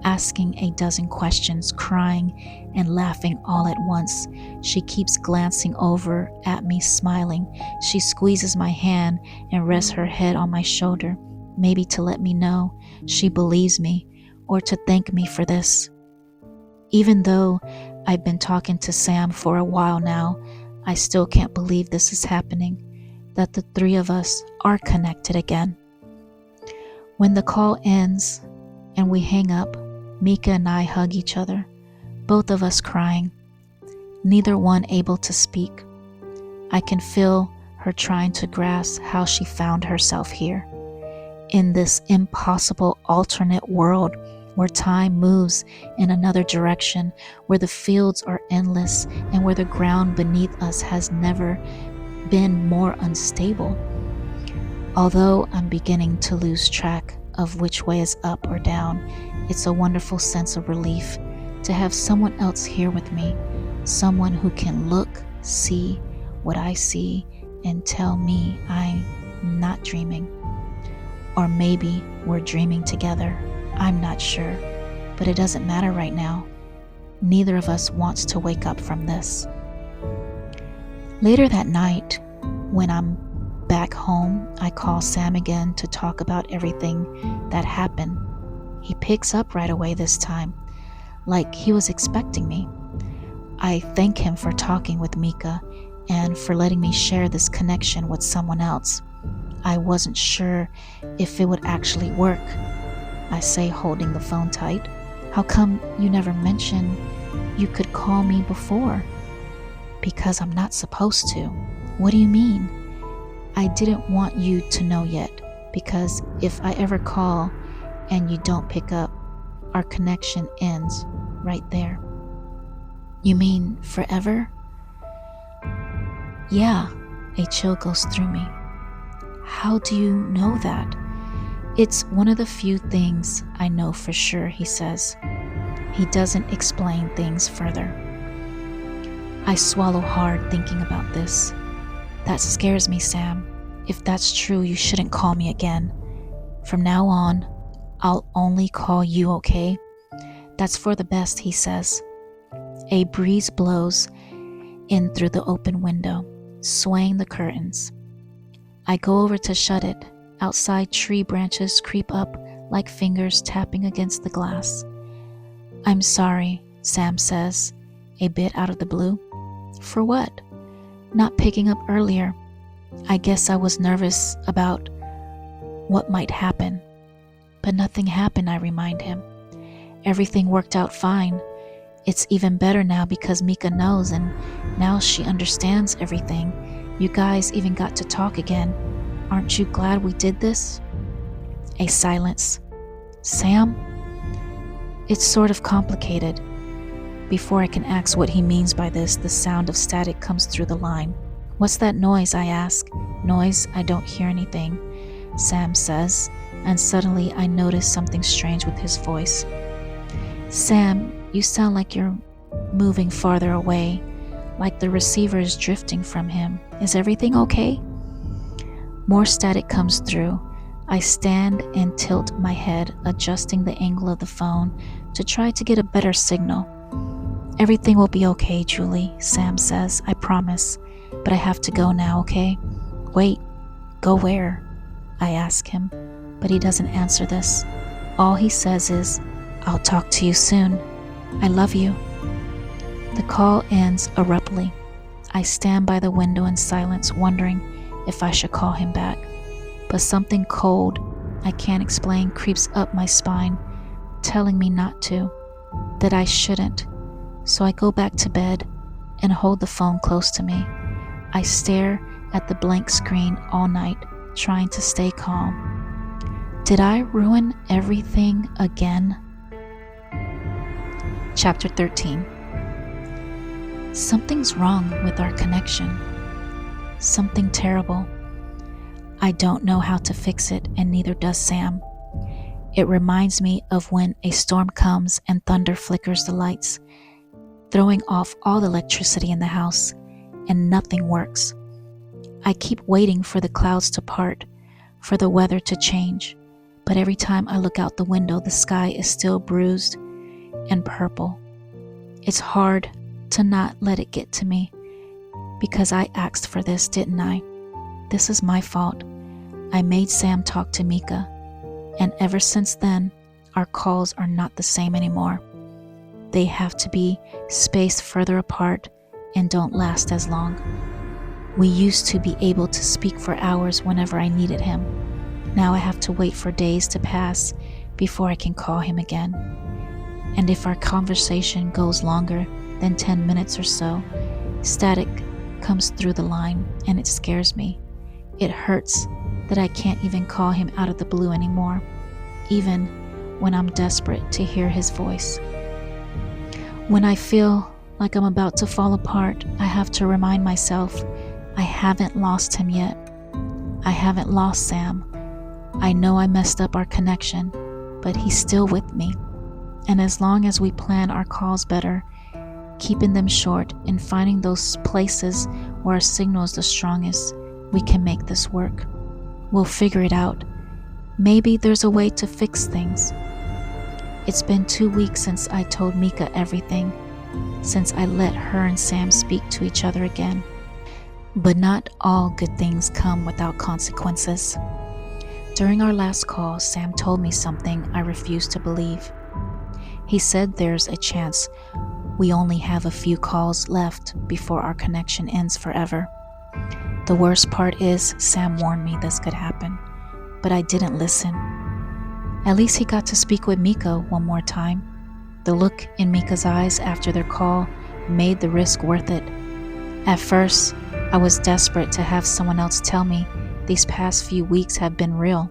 asking a dozen questions, crying and laughing all at once. She keeps glancing over at me, smiling. She squeezes my hand and rests her head on my shoulder, maybe to let me know she believes me or to thank me for this. Even though I've been talking to Sam for a while now, I still can't believe this is happening, that the three of us are connected again. When the call ends and we hang up, Mika and I hug each other, both of us crying, neither one able to speak. I can feel her trying to grasp how she found herself here, in this impossible alternate world where time moves in another direction, where the fields are endless, and where the ground beneath us has never been more unstable. Although I'm beginning to lose track of which way is up or down, it's a wonderful sense of relief to have someone else here with me, someone who can look, see what I see, and tell me I'm not dreaming. Or maybe we're dreaming together. I'm not sure, but it doesn't matter right now. Neither of us wants to wake up from this. Later that night, when I'm back home, I call Sam again to talk about everything that happened. He picks up right away this time, like he was expecting me. I thank him for talking with Mika and for letting me share this connection with someone else. I wasn't sure if it would actually work. I say, holding the phone tight. How come you never mentioned you could call me before? Because I'm not supposed to. What do you mean? I didn't want you to know yet, because if I ever call and you don't pick up, our connection ends right there. You mean forever? Yeah, a chill goes through me. How do you know that? It's one of the few things I know for sure, he says. He doesn't explain things further. I swallow hard thinking about this. That scares me, Sam. If that's true, you shouldn't call me again. From now on, I'll only call you, okay? That's for the best, he says. A breeze blows in through the open window, swaying the curtains. I go over to shut it. Outside, tree branches creep up like fingers tapping against the glass. I'm sorry, Sam says, a bit out of the blue. For what? Not picking up earlier. I guess I was nervous about what might happen. But nothing happened, I remind him. Everything worked out fine. It's even better now because Mika knows, and now she understands everything. You guys even got to talk again. Aren't you glad we did this? A silence. Sam? It's sort of complicated before I can ask what he means by this, the sound of static comes through the line. "What's that noise?" I ask. "Noise? I don't hear anything," Sam says, and suddenly I notice something strange with his voice. "Sam, you sound like you're moving farther away, like the receiver is drifting from him. Is everything okay?" More static comes through. I stand and tilt my head, adjusting the angle of the phone to try to get a better signal. "Everything will be okay, Julie," Sam says. "I promise. But I have to go now, okay?" "Wait, go where?" I ask him, but he doesn't answer this. All he says is, "I'll talk to you soon. I love you." The call ends abruptly. I stand by the window in silence, wondering if I should call him back. But something cold, I can't explain, creeps up my spine, telling me not to, that I shouldn't. So I go back to bed and hold the phone close to me. I stare at the blank screen all night, trying to stay calm. Did I ruin everything again? Chapter 13. Something's wrong with our connection. Something terrible. I don't know how to fix it, and neither does Sam. It reminds me of when a storm comes and thunder flickers the lights, throwing off all the electricity in the house, and nothing works. I keep waiting for the clouds to part, for the weather to change, but every time I look out the window, the sky is still bruised and purple. It's hard to not let it get to me, because I asked for this, didn't I? This is my fault. I made Sam talk to Mika, and ever since then, our calls are not the same anymore. They have to be spaced further apart and don't last as long. We used to be able to speak for hours whenever I needed him. Now I have to wait for days to pass before I can call him again. And if our conversation goes longer than 10 minutes or so, static comes through the line, and it scares me. It hurts that I can't even call him out of the blue anymore, even when I'm desperate to hear his voice. When I feel like I'm about to fall apart, I have to remind myself I haven't lost him yet. I haven't lost Sam. I know I messed up our connection, but he's still with me. And as long as we plan our calls better, keeping them short and finding those places where our signal is the strongest, we can make this work. We'll figure it out. Maybe there's a way to fix things. It's been 2 weeks since I told Mika everything, since I let her and Sam speak to each other again. But not all good things come without consequences. During our last call, Sam told me something I refused to believe. He said there's a chance we only have a few calls left before our connection ends forever. The worst part is, Sam warned me this could happen, but I didn't listen. At least he got to speak with Mika one more time. The look in Mika's eyes after their call made the risk worth it. At first, I was desperate to have someone else tell me these past few weeks have been real,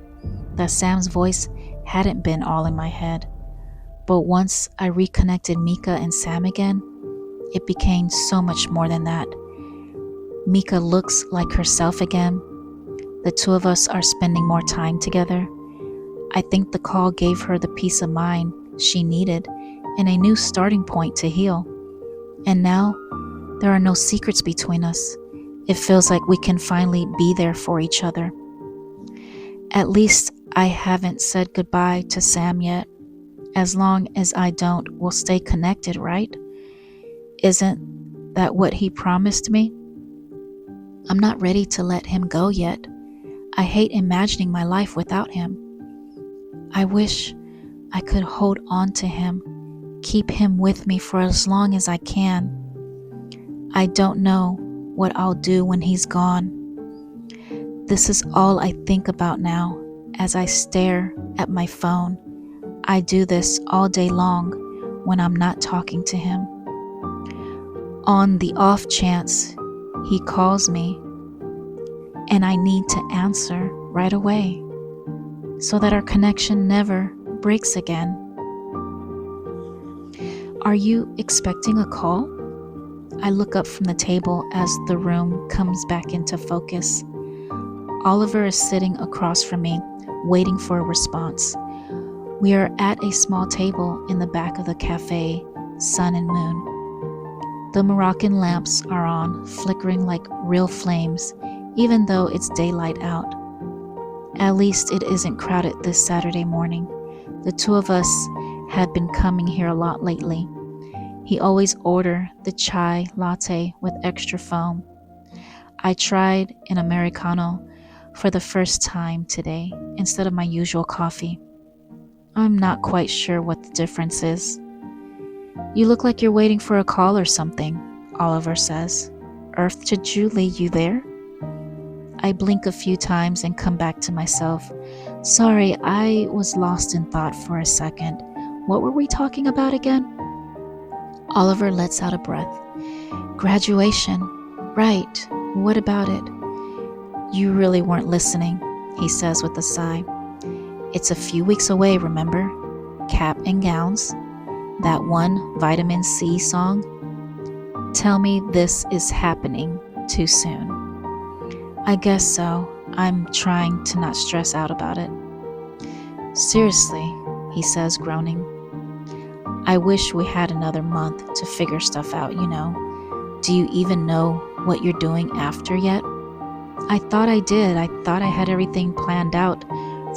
that Sam's voice hadn't been all in my head. But once I reconnected Mika and Sam again, it became so much more than that. Mika looks like herself again. The two of us are spending more time together. I think the call gave her the peace of mind she needed and a new starting point to heal. And now, there are no secrets between us. It feels like we can finally be there for each other. At least I haven't said goodbye to Sam yet. As long as I don't, we'll stay connected, right? Isn't that what he promised me? I'm not ready to let him go yet. I hate imagining my life without him. I wish I could hold on to him, keep him with me for as long as I can. I don't know what I'll do when he's gone. This is all I think about now as I stare at my phone. I do this all day long when I'm not talking to him. On the off chance he calls me and I need to answer right away so that our connection never breaks again. Are you expecting a call? I look up from the table as the room comes back into focus. Oliver is sitting across from me, waiting for a response. We are at a small table in the back of the cafe, Sun and Moon. The Moroccan lamps are on, flickering like real flames, even though it's daylight out. At least it isn't crowded this Saturday morning. The two of us had been coming here a lot lately. He always ordered the chai latte with extra foam. I tried an Americano for the first time today instead of my usual coffee. I'm not quite sure what the difference is. You look like you're waiting for a call or something, Oliver says. Earth to Julie, you there? I blink a few times and come back to myself. Sorry, I was lost in thought for a second. What were we talking about again? Oliver lets out a breath. Graduation. Right. What about it? You really weren't listening, he says with a sigh. It's a few weeks away, remember? Cap and gowns. That one Vitamin C song. Tell me this is happening too soon. I guess so. I'm trying to not stress out about it. Seriously, he says, groaning. I wish we had another month to figure stuff out, you know. Do you even know what you're doing after yet? I thought I did. I thought I had everything planned out,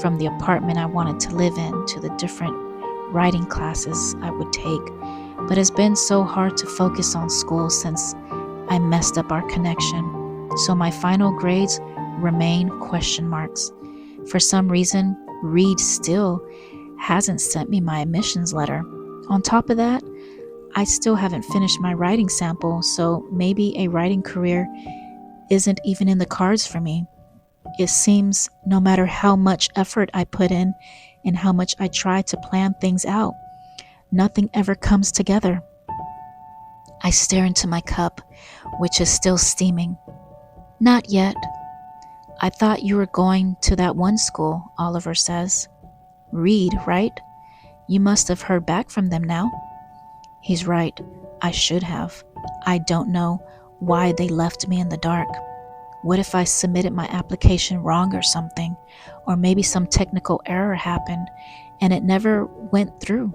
from the apartment I wanted to live in to the different writing classes I would take. But it's been so hard to focus on school since I messed up our connection. So my final grades remain question marks. For some reason, Reed still hasn't sent me my admissions letter. On top of that, I still haven't finished my writing sample, so maybe a writing career isn't even in the cards for me. It seems no matter how much effort I put in and how much I try to plan things out, nothing ever comes together. I stare into my cup, which is still steaming. Not yet. I thought you were going to that one school, Oliver says. Reed, right? You must have heard back from them now. He's right. I should have. I don't know why they left me in the dark. What if I submitted my application wrong or something? Or maybe some technical error happened and it never went through.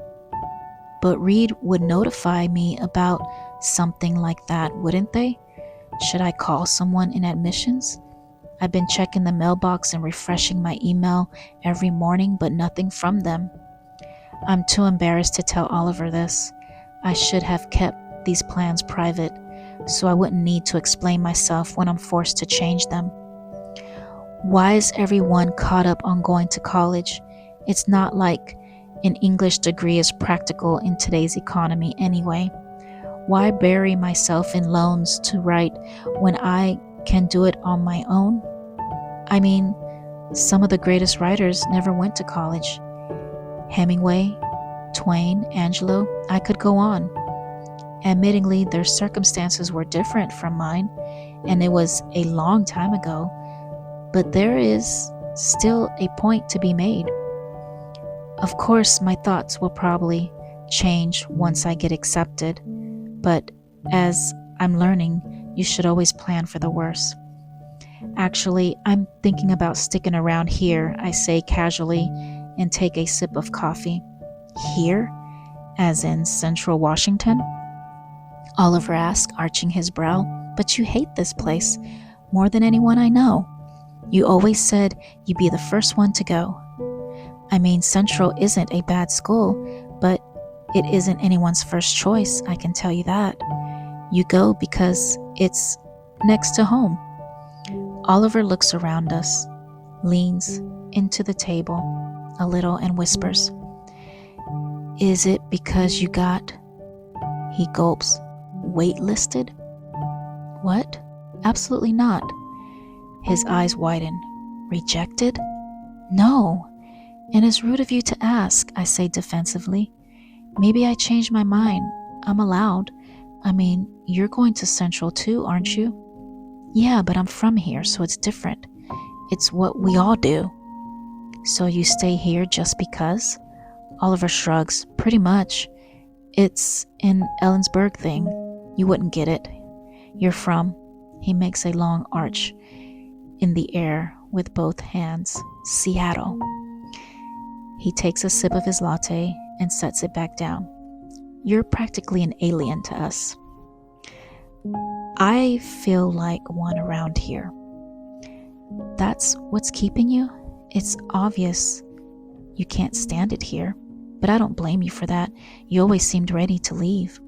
But Reed would notify me about something like that, wouldn't they? Should I call someone in admissions? I've been checking the mailbox and refreshing my email every morning, but nothing from them. I'm too embarrassed to tell Oliver this. I should have kept these plans private, so I wouldn't need to explain myself when I'm forced to change them. Why is everyone caught up on going to college? It's not like an English degree is practical in today's economy anyway. Why bury myself in loans to write when I can do it on my own? I mean, some of the greatest writers never went to college. Hemingway, Twain, Angelo, I could go on. Admittingly, their circumstances were different from mine, and it was a long time ago, but there is still a point to be made. Of course, my thoughts will probably change once I get accepted, but as I'm learning, you should always plan for the worst. Actually, I'm thinking about sticking around here, I say casually, and take a sip of coffee. Here? As in Central Washington? Oliver asked, arching his brow. But you hate this place more than anyone I know. You always said you'd be the first one to go. I mean, Central isn't a bad school, but it isn't anyone's first choice, I can tell you that. You go because it's next to home. Oliver looks around us, leans into the table a little and whispers, Is it because you got, he gulps, waitlisted? What? Absolutely not. His eyes widen. Rejected? No. And it's rude of you to ask, I say defensively. Maybe I changed my mind. I'm allowed. I mean, you're going to Central too, aren't you? Yeah, but I'm from here, so it's different. It's what we all do. So you stay here just because? Oliver shrugs. Pretty much. It's an Ellensburg thing. You wouldn't get it. You're from, he makes a long arch in the air with both hands, Seattle. He takes a sip of his latte and sets it back down. You're practically an alien to us. I feel like one around here. That's what's keeping you? It's obvious you can't stand it here, but I don't blame you for that. You always seemed ready to leave.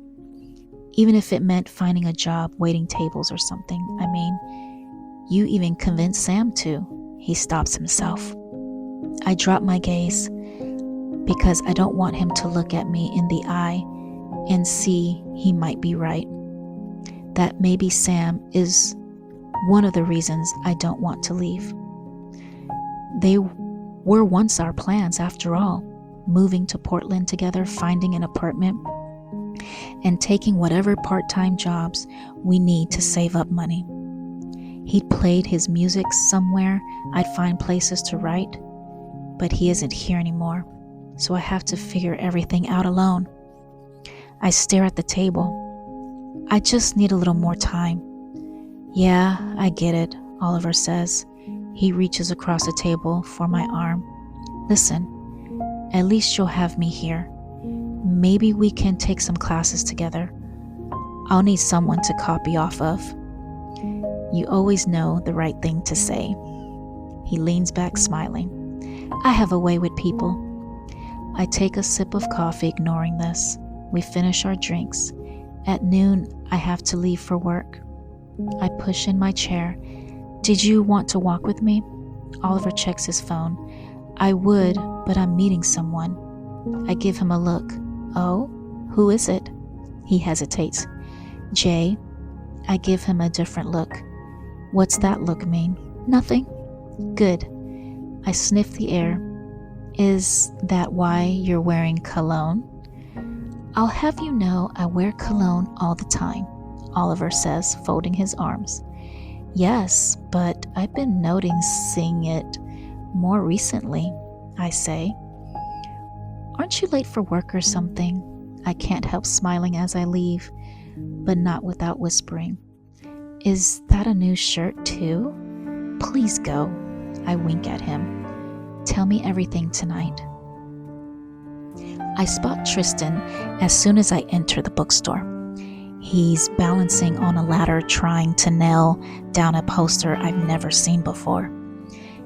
Even if it meant finding a job, waiting tables or something. I mean, you even convinced Sam to. He stops himself. I drop my gaze because I don't want him to look at me in the eye and see he might be right. That maybe Sam is one of the reasons I don't want to leave. They were once our plans, after all, moving to Portland together, finding an apartment, and taking whatever part-time jobs we need to save up money. He'd played his music somewhere. I'd find places to write, but he isn't here anymore, so I have to figure everything out alone. I stare at the table. I just need a little more time. Yeah, I get it, Oliver says. He reaches across the table for my arm. Listen, at least you'll have me here. Maybe we can take some classes together. I'll need someone to copy off of. You always know the right thing to say. He leans back smiling. I have a way with people. I take a sip of coffee, ignoring this. We finish our drinks. At noon, I have to leave for work. I push in my chair. Did you want to walk with me? Oliver checks his phone. I would, but I'm meeting someone. I give him a look. Oh, who is it? He hesitates. Jay. I give him a different look. What's that look mean? Nothing. Good. I sniff the air. Is that why you're wearing cologne? I'll have you know I wear cologne all the time, Oliver says, folding his arms. Yes, but I've been noticing it more recently, I say. Aren't you late for work or something? I can't help smiling as I leave, but not without whispering. Is that a new shirt too? Please go. I wink at him. Tell me everything tonight. I spot Tristan as soon as I enter the bookstore. He's balancing on a ladder trying to nail down a poster I've never seen before.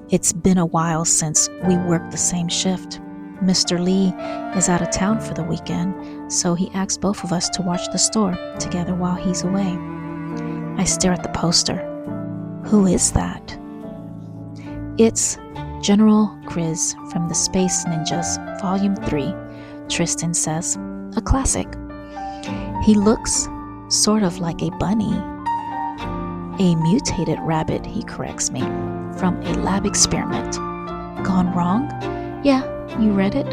It's been a while since we worked the same shift. Mr. Lee is out of town for the weekend, so he asked both of us to watch the store together while he's away. I stare at the poster. Who is that? It's General Grizz from the Space Ninjas, Volume 3, Tristan says. A classic. He looks sort of like a bunny. A mutated rabbit, he corrects me, from a lab experiment. Gone wrong? Yeah, you read it?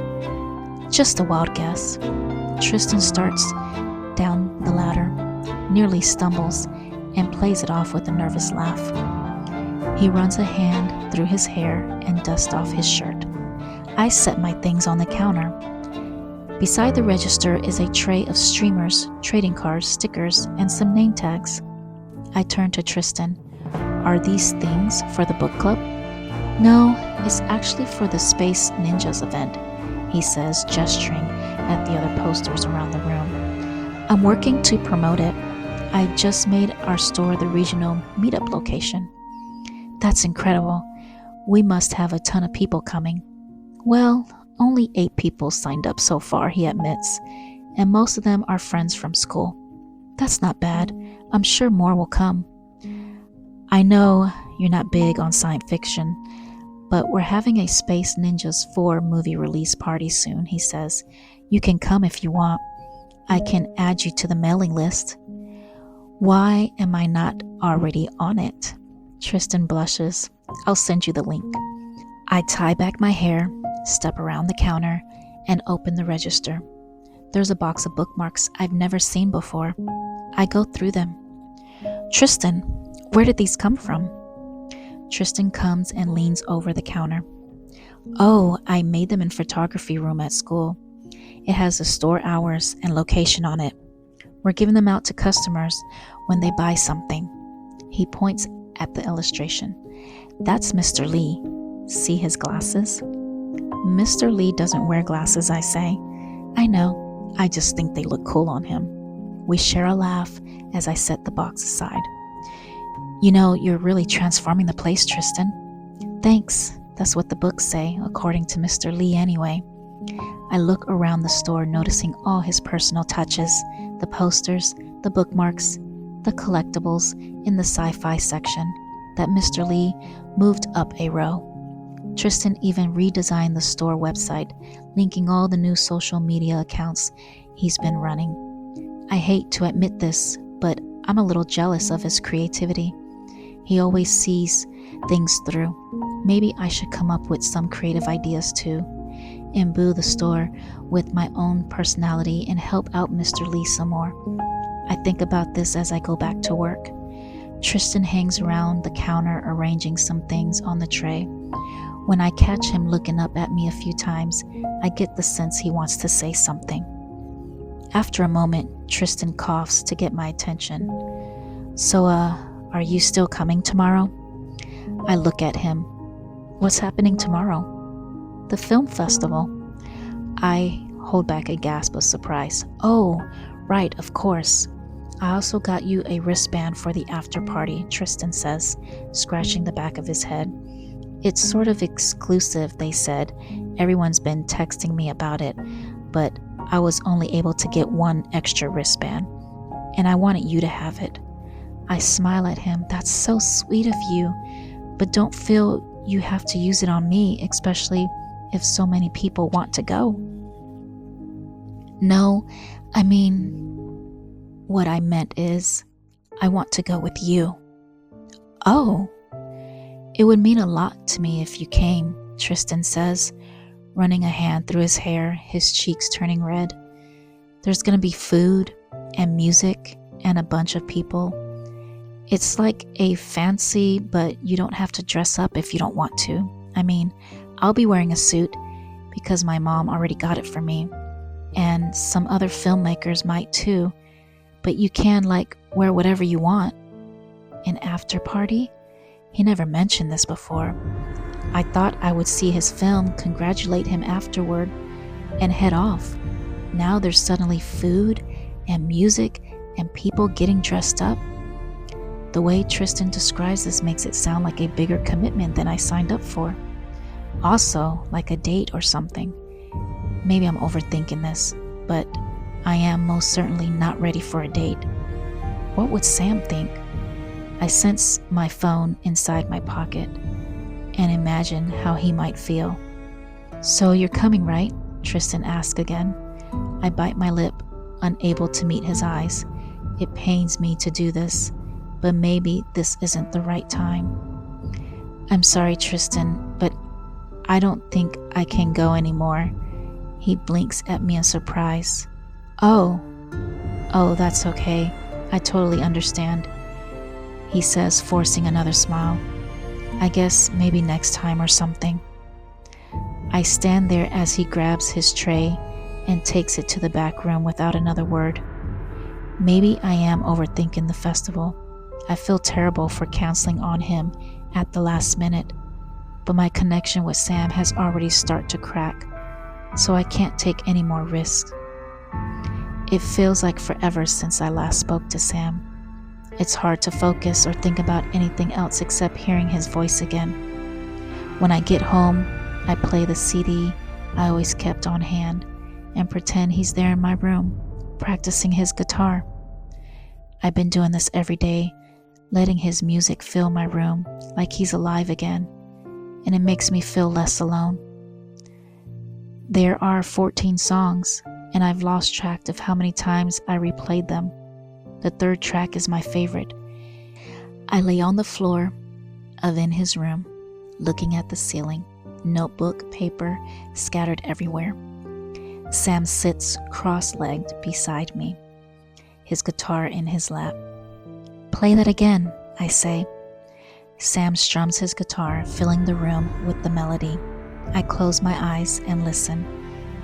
Just a wild guess. Tristan starts down the ladder, nearly stumbles, and plays it off with a nervous laugh. He runs a hand through his hair and dusts off his shirt. I set my things on the counter. Beside the register is a tray of streamers, trading cards, stickers, and some name tags. I turn to Tristan. Are these things for the book club? No, it's actually for the Space Ninjas event, he says, gesturing at the other posters around the room. I'm working to promote it. I just made our store the regional meetup location. That's incredible. We must have a ton of people coming. Well, only 8 people signed up so far, he admits, and most of them are friends from school. That's not bad. I'm sure more will come. I know you're not big on science fiction, but we're having a Space Ninjas 4 movie release party soon, he says. You can come if you want. I can add you to the mailing list. Why am I not already on it? Tristan blushes. I'll send you the link. I tie back my hair, step around the counter, and open the register. There's a box of bookmarks I've never seen before. I go through them. Tristan, where did these come from? Tristan comes and leans over the counter. Oh, I made them in photography room at school. It has the store hours and location on it. We're giving them out to customers when they buy something. He points at the illustration. That's Mr. Lee. See his glasses? Mr. Lee doesn't wear glasses, I say. I know, I just think they look cool on him. We share a laugh as I set the box aside. You know, you're really transforming the place, Tristan. Thanks, that's what the books say, according to Mr. Lee anyway. I look around the store, noticing all his personal touches, the posters, the bookmarks, the collectibles in the sci-fi section that Mr. Lee moved up a row. Tristan even redesigned the store website, linking all the new social media accounts he's been running. I hate to admit this, but I'm a little jealous of his creativity. He always sees things through. Maybe I should come up with some creative ideas too, imbue the store with my own personality and help out Mr. Lee some more. I think about this as I go back to work. Tristan hangs around the counter arranging some things on the tray. When I catch him looking up at me a few times, I get the sense he wants to say something. After a moment, Tristan coughs to get my attention. So, are you still coming tomorrow? I look at him. What's happening tomorrow? The film festival. I hold back a gasp of surprise. Oh, right, of course. I also got you a wristband for the after party, Tristan says, scratching the back of his head. It's sort of exclusive, they said. Everyone's been texting me about it, but I was only able to get one extra wristband, and I wanted you to have it. I smile at him. That's so sweet of you, but don't feel you have to use it on me, especially if so many people want to go. No, I mean, what I meant is, I want to go with you. Oh, it would mean a lot to me if you came, Tristan says, running a hand through his hair, his cheeks turning red. There's gonna be food and music and a bunch of people. It's like a fancy, but you don't have to dress up if you don't want to. I mean, I'll be wearing a suit because my mom already got it for me, and some other filmmakers might too, but you can wear whatever you want. An after party? He never mentioned this before. I thought I would see his film, congratulate him afterward, and head off. Now there's suddenly food and music and people getting dressed up. The way Tristan describes this makes it sound like a bigger commitment than I signed up for. Also, like a date or something. Maybe I'm overthinking this, but I am most certainly not ready for a date. What would Sam think? I sense my phone inside my pocket and imagine how he might feel. So you're coming, right? Tristan asks again. I bite my lip, unable to meet his eyes. It pains me to do this, but maybe this isn't the right time. I'm sorry, Tristan, but I don't think I can go anymore. He blinks at me in surprise. Oh, that's okay. I totally understand, he says, forcing another smile. I guess maybe next time or something. I stand there as he grabs his tray and takes it to the back room without another word. Maybe I am overthinking the festival. I feel terrible for canceling on him at the last minute, but my connection with Sam has already started to crack, so I can't take any more risks. It feels like forever since I last spoke to Sam. It's hard to focus or think about anything else except hearing his voice again. When I get home, I play the CD I always kept on hand and pretend he's there in my room, practicing his guitar. I've been doing this every day, letting his music fill my room like he's alive again, and it makes me feel less alone. There are 14 songs, and I've lost track of how many times I replayed them. The third track is my favorite. I lay on the floor in his room, looking at the ceiling, notebook, paper scattered everywhere. Sam sits cross-legged beside me, his guitar in his lap. Play that again, I say. Sam strums his guitar, filling the room with the melody. I close my eyes and listen.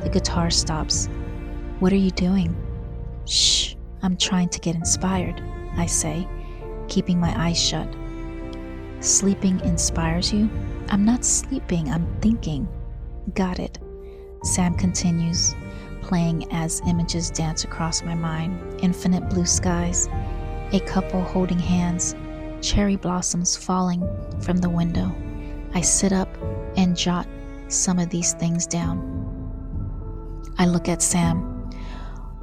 The guitar stops. What are you doing? Shh, I'm trying to get inspired, I say, keeping my eyes shut. Sleeping inspires you? I'm not sleeping, I'm thinking. Got it. Sam continues, playing as images dance across my mind. Infinite blue skies, a couple holding hands, cherry blossoms falling from the window. I sit up and jot some of these things down. I look at Sam.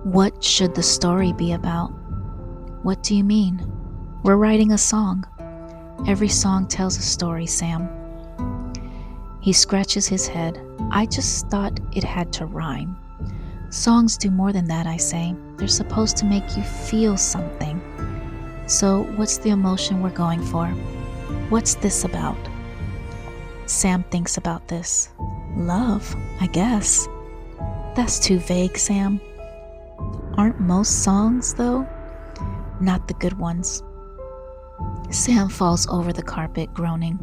What should the story be about? What do you mean? We're writing a song. Every song tells a story, Sam. He scratches his head. I just thought it had to rhyme. Songs do more than that, I say. They're supposed to make you feel something. So what's the emotion we're going for? What's this about? Sam thinks about this. Love, I guess. That's too vague, Sam. Aren't most songs, though? Not the good ones. Sam falls over the carpet, groaning.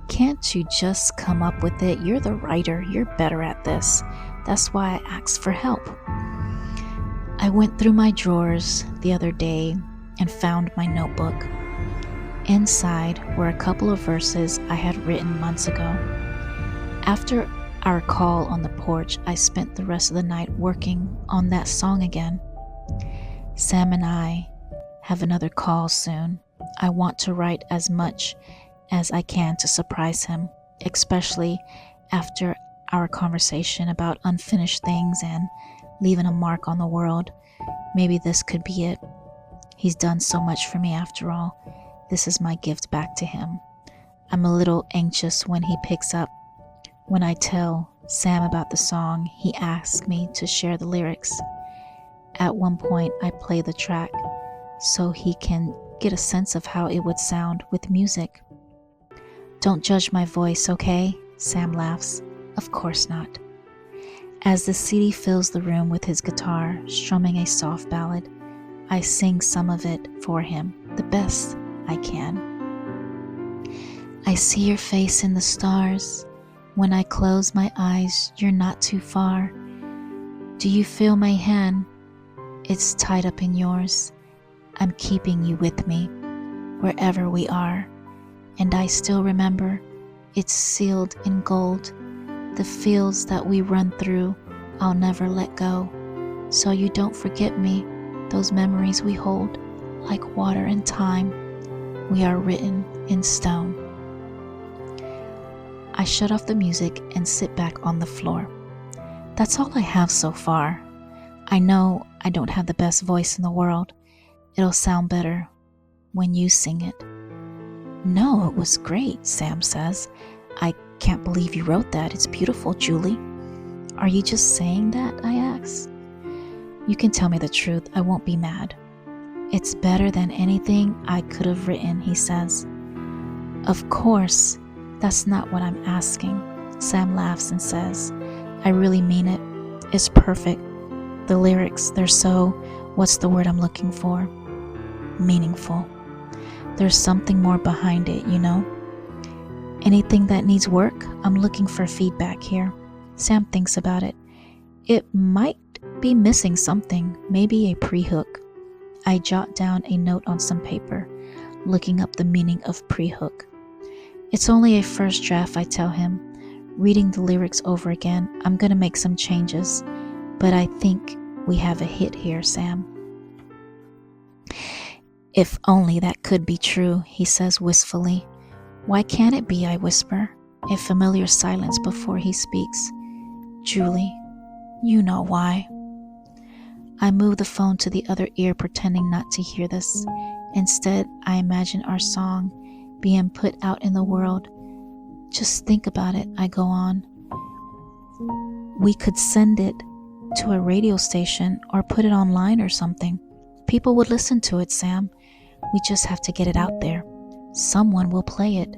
Can't you just come up with it? You're the writer. You're better at this. That's why I asked for help. I went through my drawers the other day and found my notebook. Inside were a couple of verses I had written months ago. After our call on the porch, I spent the rest of the night working on that song again. Sam and I have another call soon. I want to write as much as I can to surprise him, especially after our conversation about unfinished things and leaving a mark on the world. Maybe this could be it. He's done so much for me after all. This is my gift back to him. I'm a little anxious when he picks up. When I tell Sam about the song, he asks me to share the lyrics. At one point, I play the track so he can get a sense of how it would sound with music. Don't judge my voice, okay? Sam laughs. Of course not. As the CD fills the room with his guitar, strumming a soft ballad, I sing some of it for him, the best I can. I see your face in the stars. When I close my eyes, you're not too far. Do you feel my hand? It's tied up in yours. I'm keeping you with me, wherever we are. And I still remember, it's sealed in gold. The fields that we run through, I'll never let go. So you don't forget me, those memories we hold, like water and time. We are written in stone. I shut off the music and sit back on the floor. That's all I have so far. I know I don't have the best voice in the world. It'll sound better when you sing it. No, it was great, Sam says. I can't believe you wrote that. It's beautiful, Julie. Are you just saying that? I ask. You can tell me the truth. I won't be mad. It's better than anything I could have written, he says. Of course, that's not what I'm asking. Sam laughs and says, I really mean it. It's perfect. The lyrics, they're so, what's the word I'm looking for? Meaningful. There's something more behind it, you know? Anything that needs work, I'm looking for feedback here. Sam thinks about it. It might be missing something, maybe a pre-hook. I jot down a note on some paper, looking up the meaning of pre-hook. It's only a first draft, I tell him. Reading the lyrics over again, I'm gonna make some changes, but I think we have a hit here, Sam. If only that could be true, he says wistfully. Why can't it be, I whisper, a familiar silence before he speaks. Julie, you know why. I move the phone to the other ear, pretending not to hear this. Instead, I imagine our song being put out in the world. Just think about it, I go on. We could send it to a radio station or put it online or something. People would listen to it, Sam. We just have to get it out there. Someone will play it.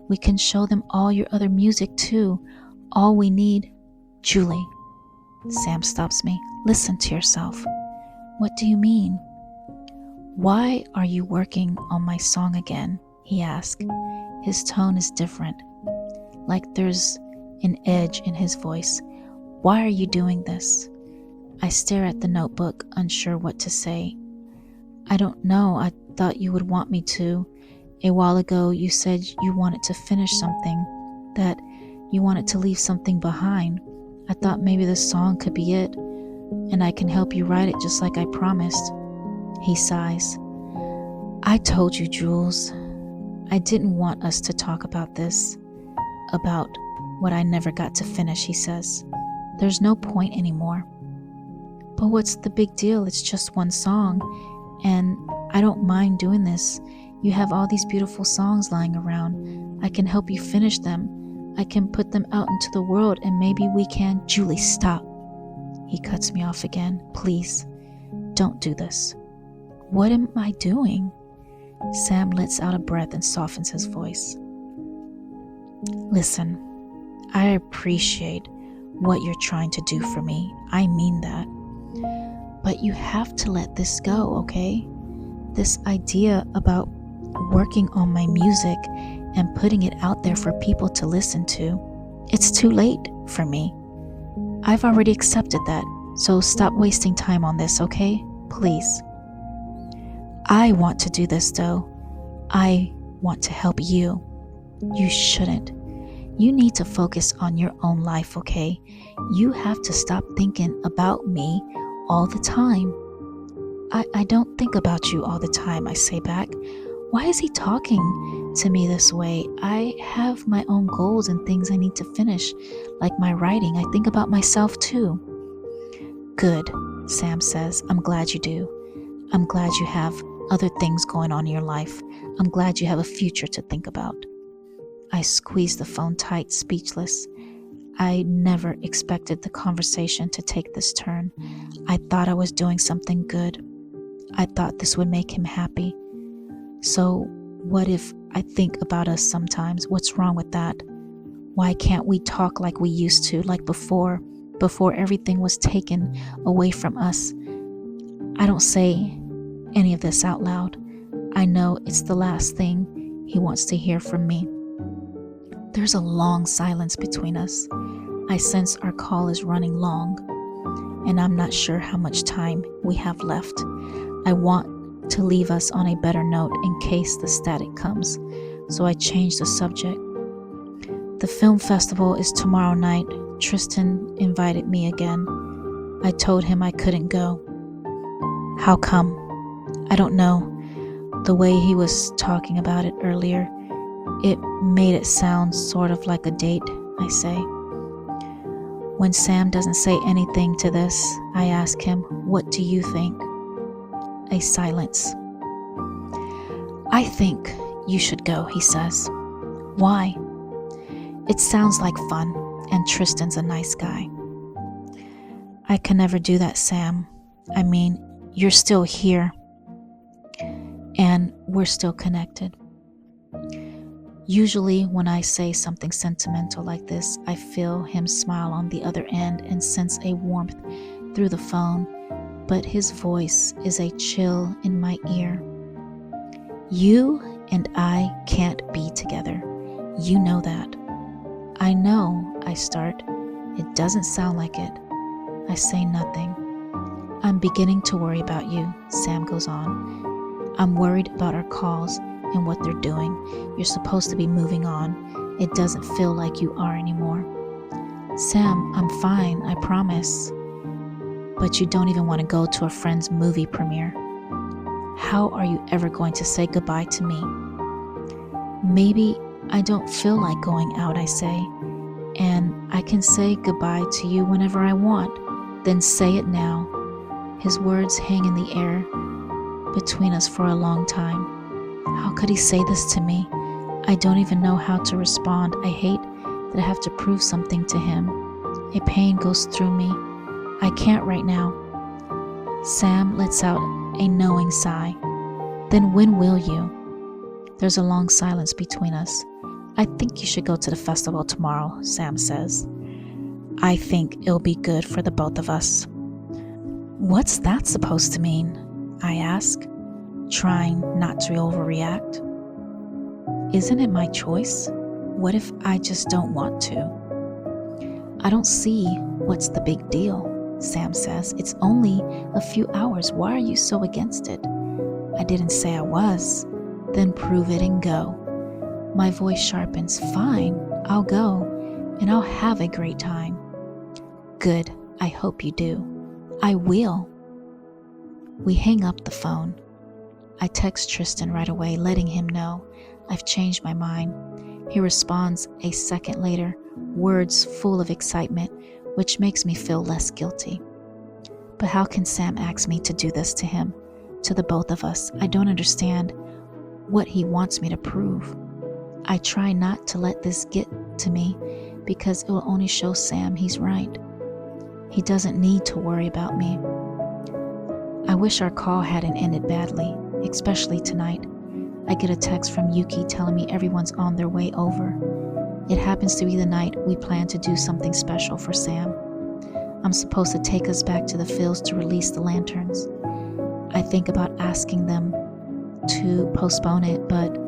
We can show them all your other music too. All we need... Julie. Sam stops me. Listen to yourself. What do you mean? Why are you working on my song again? He asks. His tone is different, like there's an edge in his voice. Why are you doing this? I stare at the notebook, unsure what to say. I don't know, I thought you would want me to. A while ago, you said you wanted to finish something, that you wanted to leave something behind. I thought maybe this song could be it, and I can help you write it just like I promised. He sighs. I told you, Jules. I didn't want us to talk about this, about what I never got to finish, he says. There's no point anymore. But what's the big deal? It's just one song, and I don't mind doing this. You have all these beautiful songs lying around. I can help you finish them. I can put them out into the world, and maybe we can... Julie, stop. He cuts me off again. Please, don't do this. What am I doing? Sam lets out a breath and softens his voice. Listen, I appreciate what you're trying to do for me. I mean that. But you have to let this go, okay? This idea about working on my music and putting it out there for people to listen to, it's too late for me. I've already accepted that, so stop wasting time on this, okay? Please. I want to do this, though. I want to help you. You shouldn't. You need to focus on your own life, okay? You have to stop thinking about me all the time. I don't think about you all the time, I say back. Why is he talking to me this way? I have my own goals and things I need to finish, like my writing. I think about myself too. Good, Sam says. I'm glad you do. I'm glad you have other things going on in your life. I'm glad you have a future to think about. I squeeze the phone tight, speechless. I never expected the conversation to take this turn. I thought I was doing something good. I thought this would make him happy. So what if I think about us sometimes? What's wrong with that? Why can't we talk like we used to, like before everything was taken away from us? I don't say any of this out loud. I know it's the last thing he wants to hear from me. There's a long silence between us. I sense our call is running long, and I'm not sure how much time we have left. I want to leave us on a better note in case the static comes, so I change the subject. The film festival is tomorrow night. Tristan invited me again. I told him I couldn't go. How come? I don't know. The way he was talking about it earlier, it made it sound sort of like a date, I say. When Sam doesn't say anything to this, I ask him, what do you think? A silence. I think you should go, he says. Why? It sounds like fun, and Tristan's a nice guy. I can never do that, Sam. I mean, you're still here, and we're still connected. Usually when I say something sentimental like this, I feel him smile on the other end and sense a warmth through the phone, but his voice is a chill in my ear. You and I can't be together. You know that. I know, I start. It doesn't sound like it. I say nothing. I'm beginning to worry about you, Sam goes on. I'm worried about our calls and what they're doing. You're supposed to be moving on. It doesn't feel like you are anymore. Sam, I'm fine, I promise. But you don't even want to go to a friend's movie premiere. How are you ever going to say goodbye to me? Maybe I don't feel like going out, I say, and I can say goodbye to you whenever I want. Then say it now. His words hang in the air between us for a long time. How could he say this to me? I don't even know how to respond. I hate that I have to prove something to him. A pain goes through me. I can't right now. Sam lets out a knowing sigh. Then when will you? There's a long silence between us. I think you should go to the festival tomorrow, Sam says. I think it'll be good for the both of us. What's that supposed to mean? I ask, trying not to overreact. Isn't it my choice? What if I just don't want to? I don't see what's the big deal. Sam says. It's only a few hours. Why are you so against it? I didn't say I was. Then prove it and go. My voice sharpens. Fine, I'll go, and I'll have a great time. Good, I hope you do. I will. We hang up the phone. I text Tristan right away, letting him know I've changed my mind. He responds a second later, words full of excitement, which makes me feel less guilty. But how can Sam ask me to do this to him, to the both of us? I don't understand what he wants me to prove. I try not to let this get to me because it will only show Sam he's right. He doesn't need to worry about me. I wish our call hadn't ended badly, especially tonight. I get a text from Yuki telling me everyone's on their way over. It happens to be the night we plan to do something special for Sam. I'm supposed to take us back to the fields to release the lanterns. I think about asking them to postpone it, but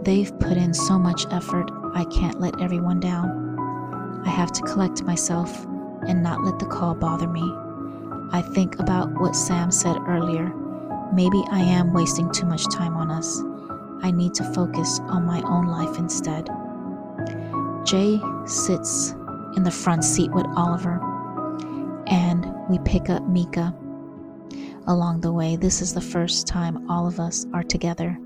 they've put in so much effort, I can't let everyone down. I have to collect myself and not let the call bother me. I think about what Sam said earlier. Maybe I am wasting too much time on us. I need to focus on my own life instead. Jay sits in the front seat with Oliver, and we pick up Mika along the way. This is the first time all of us are together.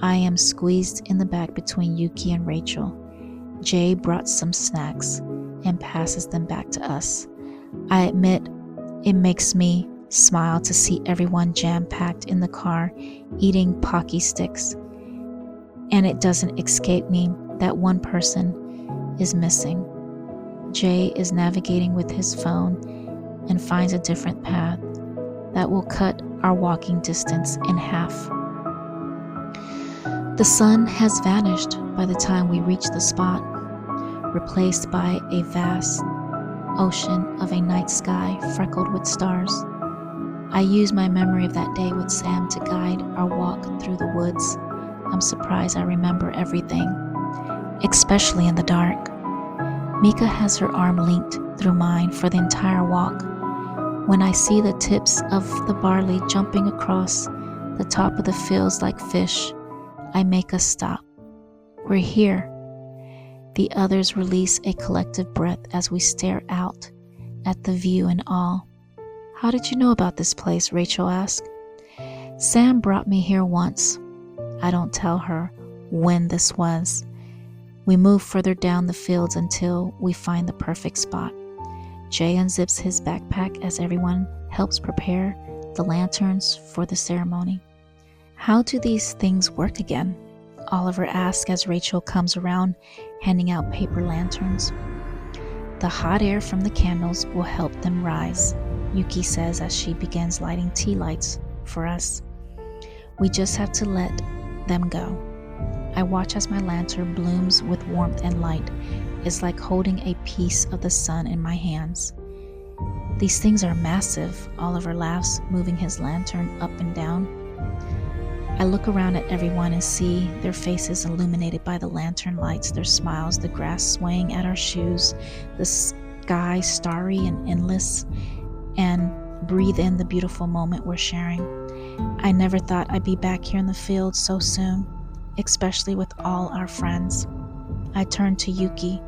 I am squeezed in the back between Yuki and Rachel. Jay brought some snacks and passes them back to us. I admit it makes me smile to see everyone jam-packed in the car eating Pocky sticks. And it doesn't escape me that one person is missing. Jay is navigating with his phone and finds a different path that will cut our walking distance in half. The sun has vanished by the time we reach the spot, replaced by a vast ocean of a night sky freckled with stars. I use my memory of that day with Sam to guide our walk through the woods. I'm surprised I remember everything, especially in the dark. Mika has her arm linked through mine for the entire walk. When I see the tips of the barley jumping across the top of the fields like fish, I make us stop. We're here. The others release a collective breath as we stare out at the view in awe. How did you know about this place? Rachel asked. Sam brought me here once. I don't tell her when this was. We move further down the fields until we find the perfect spot. Jay unzips his backpack as everyone helps prepare the lanterns for the ceremony. How do these things work again? Oliver asks as Rachel comes around handing out paper lanterns. The hot air from the candles will help them rise, Yuki says as she begins lighting tea lights for us. We just have to let them go. I watch as my lantern blooms with warmth and light. It's like holding a piece of the sun in my hands. These things are massive, Oliver laughs, moving his lantern up and down. I look around at everyone and see their faces illuminated by the lantern lights, their smiles, the grass swaying at our shoes, the sky starry and endless, and breathe in the beautiful moment we're sharing. I never thought I'd be back here in the field so soon, especially with all our friends. I turn to Yuki.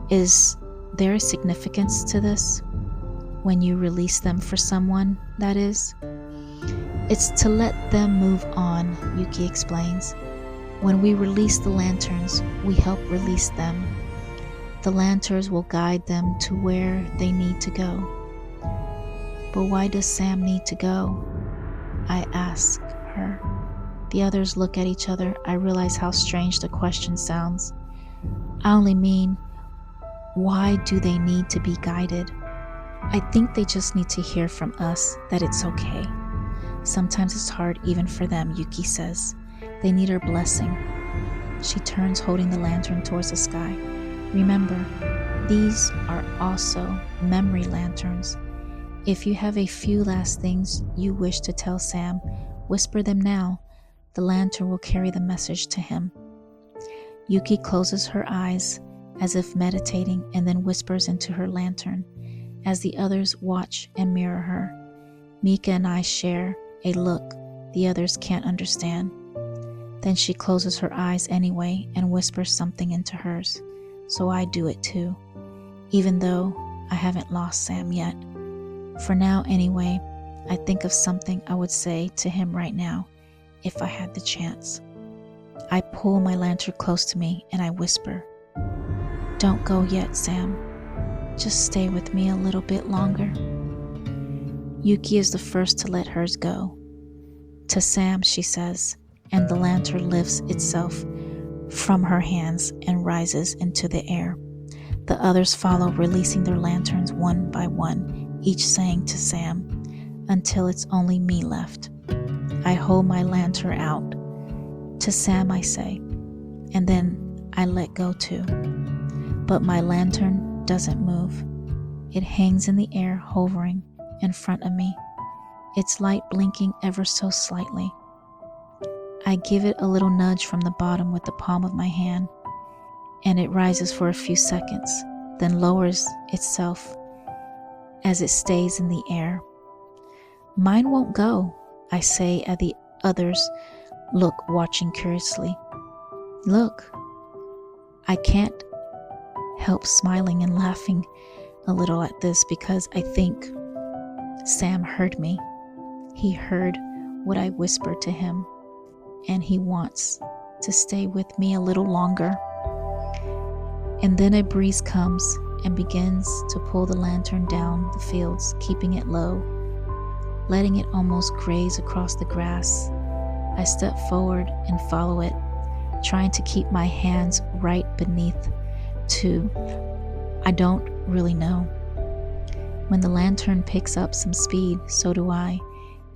Is there a significance to this? When you release them for someone, that is? It's to let them move on, Yuki explains. When we release the lanterns, we help release them. The lanterns will guide them to where they need to go. But why does Sam need to go? I ask her. The others look at each other. I realize how strange the question sounds. I only mean, why do they need to be guided? I think they just need to hear from us that it's okay. Sometimes it's hard even for them, Yuki says. They need our blessing. She turns, holding the lantern towards the sky. Remember, these are also memory lanterns. If you have a few last things you wish to tell Sam, whisper them now. The lantern will carry the message to him. Yuki closes her eyes as if meditating and then whispers into her lantern. as the others watch and mirror her. Mika and I share a look the others can't understand. Then she closes her eyes anyway and whispers something into hers, so I do it too, even though I haven't lost Sam yet. For now anyway, I think of something I would say to him right now if I had the chance. I pull my lantern close to me and I whisper, "Don't go yet, Sam. Just stay with me a little bit longer." Yuki is the first to let hers go. "To Sam," she says, and the lantern lifts itself from her hands and rises into the air. The others follow, releasing their lanterns one by one, each saying to Sam, until it's only me left. I hold my lantern out. "To Sam," I say, and then I let go too. But my lantern doesn't move. It hangs in the air, hovering in front of me, its light blinking ever so slightly. I give it a little nudge from the bottom with the palm of my hand, and it rises for a few seconds, then lowers itself as it stays in the air. "Mine won't go," I say as the others look, watching curiously. "Look." I can't help smiling and laughing a little at this because I think Sam heard me. He heard what I whispered to him, and he wants to stay with me a little longer. And then a breeze comes and begins to pull the lantern down the fields, keeping it low, letting it almost graze across the grass. I step forward and follow it, trying to keep my hands right beneath too. I don't really know. When the lantern picks up some speed, so do I,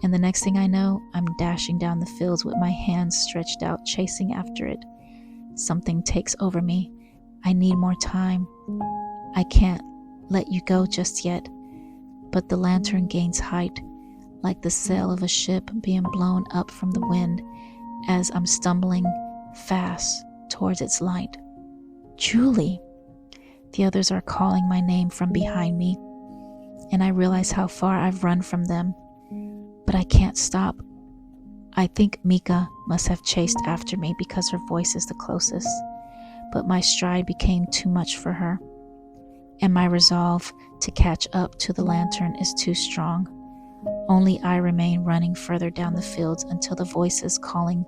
and the next thing I know, I'm dashing down the fields with my hands stretched out, chasing after it. Something takes over me. I need more time. I can't let you go just yet. But the lantern gains height, like the sail of a ship being blown up from the wind as I'm stumbling fast towards its light. "Julie!" The others are calling my name from behind me, and I realize how far I've run from them, but I can't stop. I think Mika must have chased after me because her voice is the closest, but my stride became too much for her, and my resolve to catch up to the lantern is too strong. Only I remain running further down the fields until the voices calling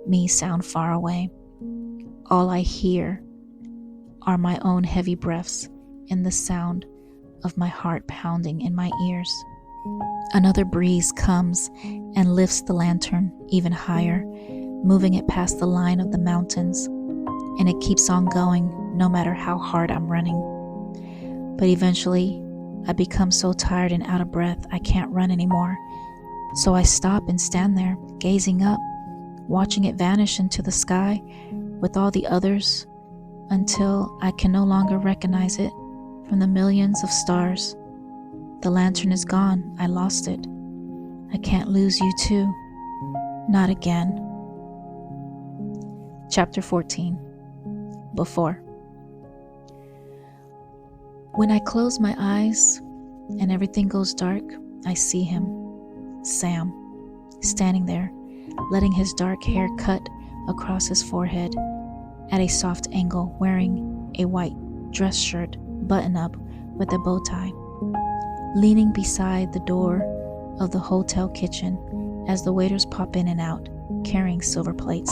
me sound far away. All I hear are my own heavy breaths and the sound of my heart pounding in my ears. Another breeze comes and lifts the lantern even higher, moving it past the line of the mountains, and it keeps on going no matter how hard I'm running. But eventually, I become so tired and out of breath I can't run anymore. So I stop and stand there, gazing up, watching it vanish into the sky with all the others until I can no longer recognize it from the millions of stars. The lantern is gone. I lost it. I can't lose you too. Not again. Chapter 14. Before. When I close my eyes and everything goes dark, I see him, Sam, standing there, letting his dark hair cut across his forehead at a soft angle, wearing a white dress shirt button-up with a bow tie, leaning beside the door of the hotel kitchen as the waiters pop in and out, carrying silver plates,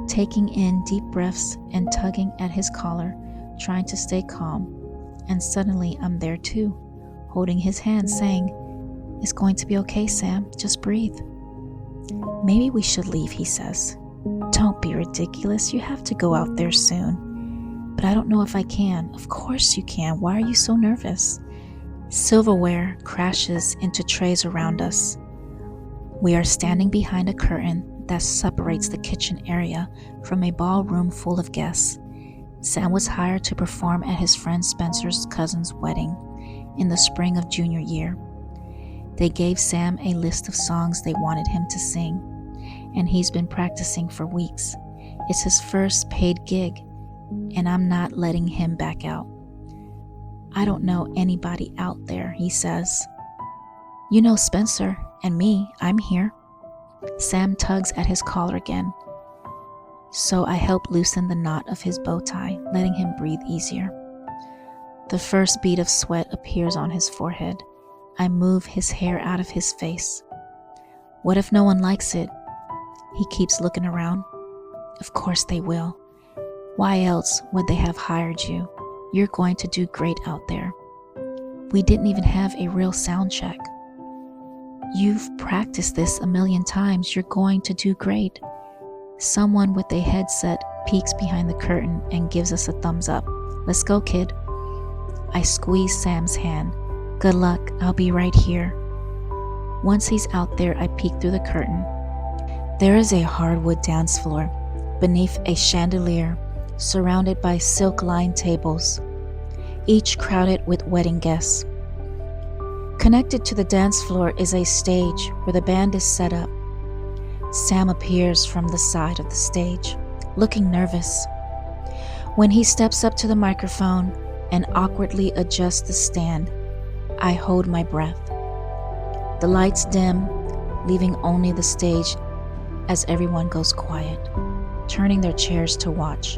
taking in deep breaths and tugging at his collar, trying to stay calm. And suddenly I'm there too, holding his hand, saying, "It's going to be okay, Sam. Just breathe." "Maybe we should leave," he says. "Don't be ridiculous. You have to go out there soon." "But I don't know if I can." "Of course you can. Why are you so nervous?" Silverware crashes into trays around us. We are standing behind a curtain that separates the kitchen area from a ballroom full of guests. Sam was hired to perform at his friend Spencer's cousin's wedding in the spring of junior year. They gave Sam a list of songs they wanted him to sing, and he's been practicing for weeks. It's his first paid gig, and I'm not letting him back out. I don't know anybody out there, he says. You know Spencer and me, I'm here. Sam tugs at his collar again, so I help loosen the knot of his bow tie, letting him breathe easier. The first bead of sweat appears on his forehead. I move his hair out of his face. What if no one likes it? He keeps looking around. Of course they will. Why else would they have hired you? You're going to do great out there. We didn't even have a real sound check. You've practiced this a million times. You're going to do great. Someone with a headset peeks behind the curtain and gives us a thumbs up. Let's go, kid. I squeeze Sam's hand. Good luck, I'll be right here. Once he's out there, I peek through the curtain. There is a hardwood dance floor beneath a chandelier, surrounded by silk-lined tables, each crowded with wedding guests. Connected to the dance floor is a stage where the band is set up. Sam appears from the side of the stage, looking nervous. When he steps up to the microphone and awkwardly adjusts the stand, I hold my breath. The lights dim, leaving only the stage as everyone goes quiet, turning their chairs to watch.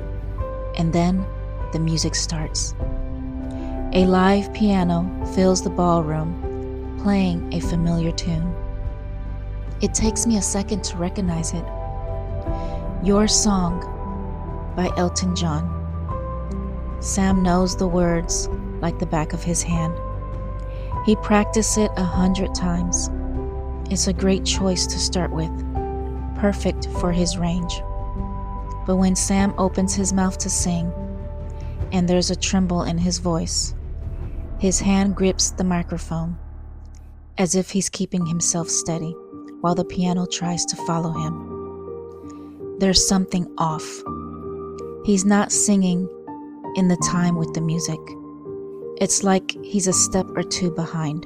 And then the music starts. A live piano fills the ballroom, playing a familiar tune. It takes me a second to recognize it. Your Song by Elton John. Sam knows the words like the back of his hand. He practiced it 100 times. It's a great choice to start with, perfect for his range. But when Sam opens his mouth to sing, and there's a tremble in his voice, his hand grips the microphone, as if he's keeping himself steady, while the piano tries to follow him. There's something off. He's not singing in the time with the music. It's like he's a step or two behind.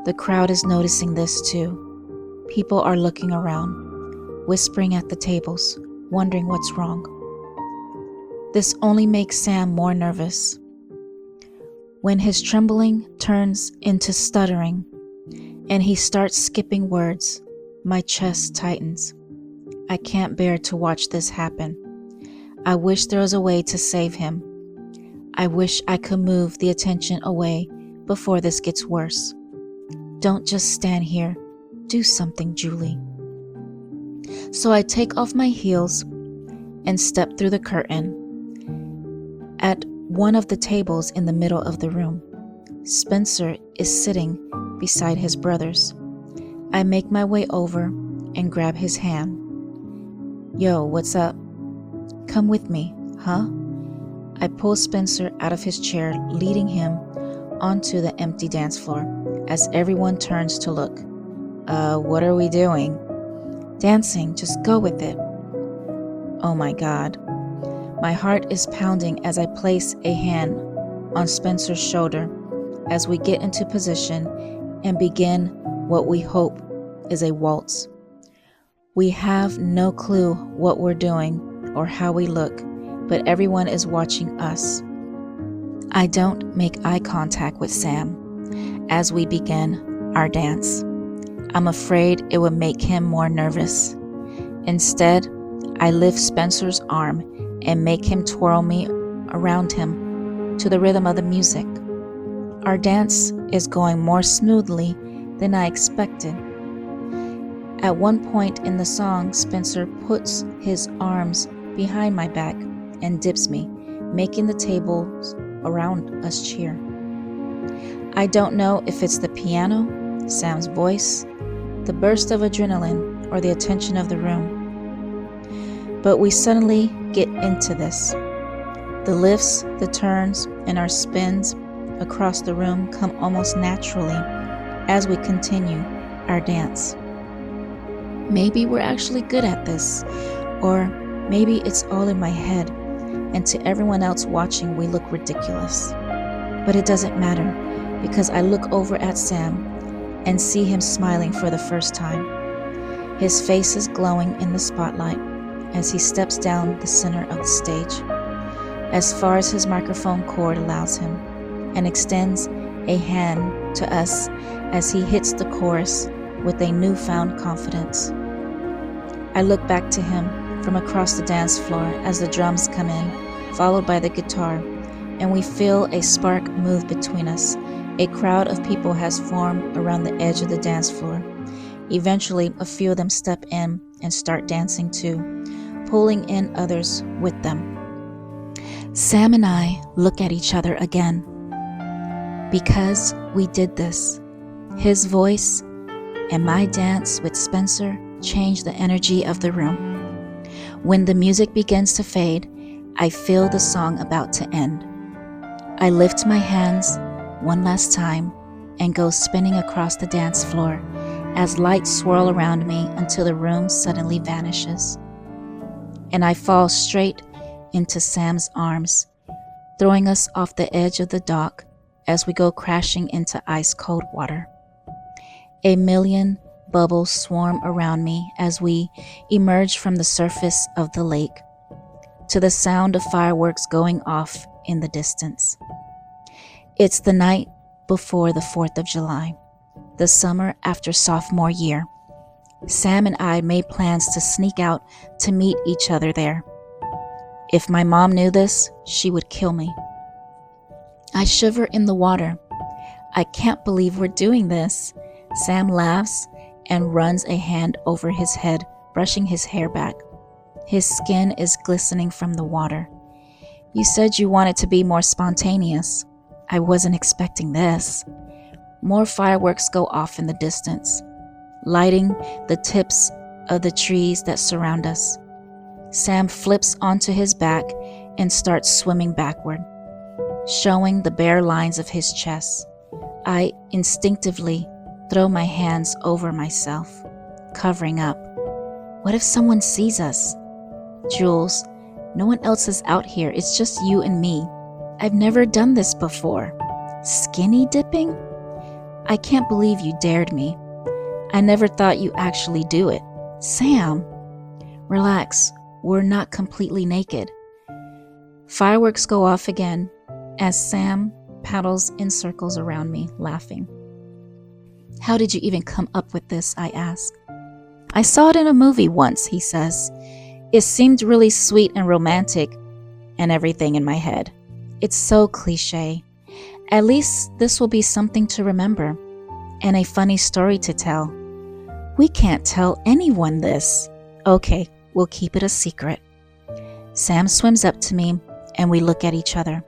The crowd is noticing this too. People are looking around, whispering at the tables, wondering what's wrong. This only makes Sam more nervous. When his trembling turns into stuttering and he starts skipping words, my chest tightens. I can't bear to watch this happen. I wish there was a way to save him. I wish I could move the attention away before this gets worse. Don't just stand here. Do something, Julie. So I take off my heels and step through the curtain. At one of the tables in the middle of the room, Spencer is sitting beside his brothers. I make my way over and grab his hand. Yo, what's up? Come with me, huh? I pull Spencer out of his chair, leading him onto the empty dance floor as everyone turns to look. What are we doing? Dancing, just go with it. Oh my God. My heart is pounding as I place a hand on Spencer's shoulder as we get into position and begin what we hope is a waltz. We have no clue what we're doing or how we look, but everyone is watching us. I don't make eye contact with Sam as we begin our dance. I'm afraid it would make him more nervous. Instead, I lift Spencer's arm and make him twirl me around him to the rhythm of the music. Our dance is going more smoothly than I expected. At one point in the song, Spencer puts his arms behind my back and dips me, making the tables around us cheer. I don't know if it's the piano, Sam's voice, the burst of adrenaline, or the attention of the room. But we suddenly get into this. The lifts, the turns, and our spins across the room come almost naturally as we continue our dance. Maybe we're actually good at this, or maybe it's all in my head, and to everyone else watching we look ridiculous. But it doesn't matter, because I look over at Sam and see him smiling for the first time. His face is glowing in the spotlight as he steps down the center of the stage, as far as his microphone cord allows him. and extends a hand to us as he hits the chorus with a newfound confidence. I look back to him from across the dance floor as the drums come in, followed by the guitar, and we feel a spark move between us. A crowd of people has formed around the edge of the dance floor. Eventually, a few of them step in and start dancing too, pulling in others with them. Sam and I look at each other again. Because we did this, his voice and my dance with Spencer changed the energy of the room. When the music begins to fade, I feel the song about to end. I lift my hands one last time and go spinning across the dance floor as lights swirl around me until the room suddenly vanishes. And I fall straight into Sam's arms, throwing us off the edge of the dock as we go crashing into ice-cold water. A million bubbles swarm around me as we emerge from the surface of the lake, to the sound of fireworks going off in the distance. It's the night before the 4th of July, the summer after sophomore year. Sam and I made plans to sneak out to meet each other there. If my mom knew this, she would kill me. I shiver in the water. I can't believe we're doing this. Sam laughs and runs a hand over his head, brushing his hair back. His skin is glistening from the water. You said you wanted to be more spontaneous. I wasn't expecting this. More fireworks go off in the distance, lighting the tips of the trees that surround us. Sam flips onto his back and starts swimming backward, showing the bare lines of his chest. I instinctively throw my hands over myself, covering up. What if someone sees us? Jules, no one else is out here. It's just you and me. I've never done this before. Skinny dipping? I can't believe you dared me. I never thought you actually do it. Sam, relax. We're not completely naked. Fireworks go off again as Sam paddles in circles around me, laughing. How did you even come up with this? I ask. I saw it in a movie once, he says. It seemed really sweet and romantic and everything in my head. It's so cliche. At least this will be something to remember and a funny story to tell. We can't tell anyone this. Okay, we'll keep it a secret. Sam swims up to me and we look at each other.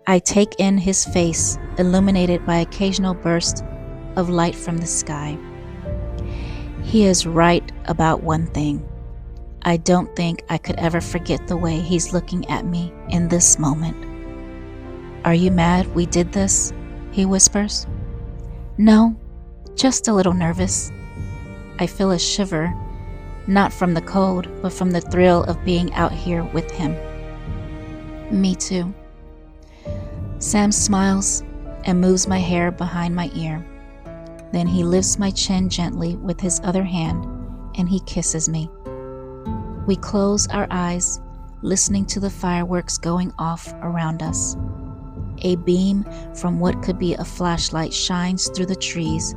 I take in his face, illuminated by occasional bursts of light from the sky. He is right about one thing. I don't think I could ever forget the way he's looking at me in this moment. Are you mad we did this? He whispers. No, just a little nervous. I feel a shiver, not from the cold, but from the thrill of being out here with him. Me too. Sam smiles and moves my hair behind my ear. Then he lifts my chin gently with his other hand and he kisses me. We close our eyes, listening to the fireworks going off around us. A beam from what could be a flashlight shines through the trees,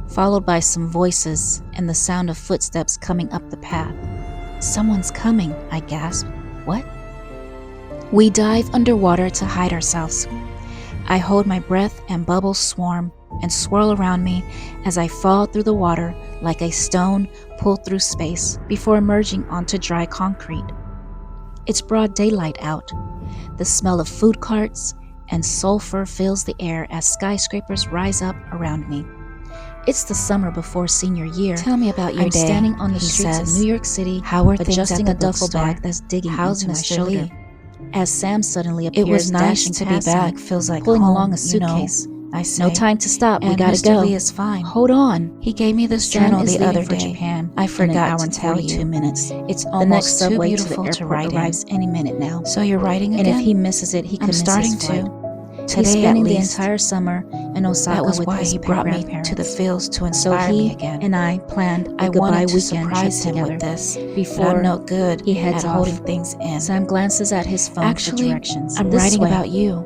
followed by some voices and the sound of footsteps coming up the path. Someone's coming, I gasp. What? We dive underwater to hide ourselves. I hold my breath and bubbles swarm and swirl around me as I fall through the water like a stone pulled through space before emerging onto dry concrete. It's broad daylight out. The smell of food carts and sulfur fills the air as skyscrapers rise up around me. It's the summer before senior year. Tell me about your day. I'm standing on the streets of New York City, adjusting a duffel bag that's digging into my shoulder. As Sam suddenly appears, it was nice to be back. Feels like pulling home, along a suitcase. I say. No time to stop. And We gotta Mr. go. Lee is fine. Hold on. He gave me this Sam journal is the leaving other for day. Japan. I forgot in an hour to and tell 42 you. minutes. It's The almost next subway too to the beautiful to airport write arrives any minute now. So you're writing And again? if he misses it, he could I'm miss starting his flight. to. He's Today, spending at the least. entire summer in Osaka That was with why his he brought me grandparents. to the fields to So inspire he me again. and I planned a I goodbye wanted to weekend trip surprise him together. with this, Before but I'm no good he heads at off. holding things in. Sam glances at his phone for Actually, directions. I'm This writing way. about you.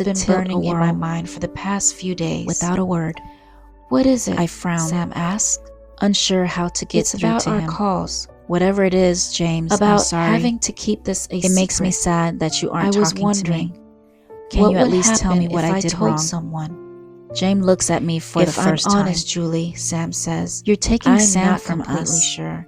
to been tilt burning a in my whirl mind for the past few days. without a word. What is it? I frowned, Sam asked. unsure how to get It's through about to our him. calls. Whatever it is, James, I'm about sorry. having to keep this a secret. It makes me sad that you aren't I was talking wondering, to me. Can what you at would least tell me happen what if I did told wrong? someone? James looks at me for the If first I'm time. honest, Julie, Sam says, You're taking I'm Sam not from completely us. sure.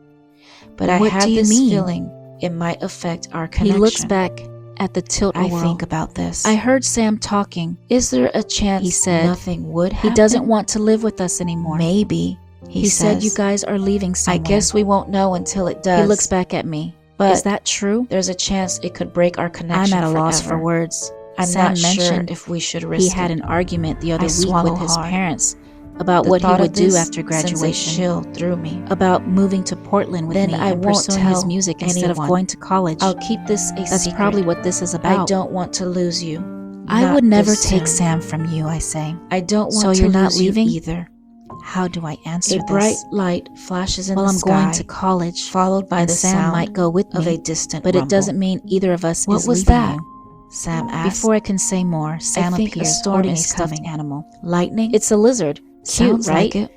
But I What have do you this mean? feeling it might affect our connection. He looks back at the tilt-a-whirl. I think about this. I heard Sam talking. Is there a chance He said nothing would happen? he doesn't want to live with us anymore. Maybe, He said you guys are leaving I somewhere. guess we won't know until it does. He looks back at me. But is that true? there's a chance it could break our I'm connection at a loss for forever. words. I'm Sam not sure mentioned if we should risk he had it. an argument the other I week swallow with his hard. parents about The what he thought would of do this after sends a graduation. chill through me. About moving to Portland with Then me I and won't pursuing his tell music instead of anyone. going to college. I'll keep this a That's secret. probably what this is about. I don't want to lose you. I Not would never this take soon. Sam from you, I say. I don't want So to you're not lose you leaving? either. How do I answer A this? bright light flashes in Well, the I'm sky, going to college, followed by and the Sam sound might go with of me, a distant but rumble. it doesn't mean either of us What is was leaving that? you. Sam asked. Before I can say more, Sam think a appears storm holding a is stuffed coming. animal. Lightning? It's a lizard. Cute, Sounds right? like it.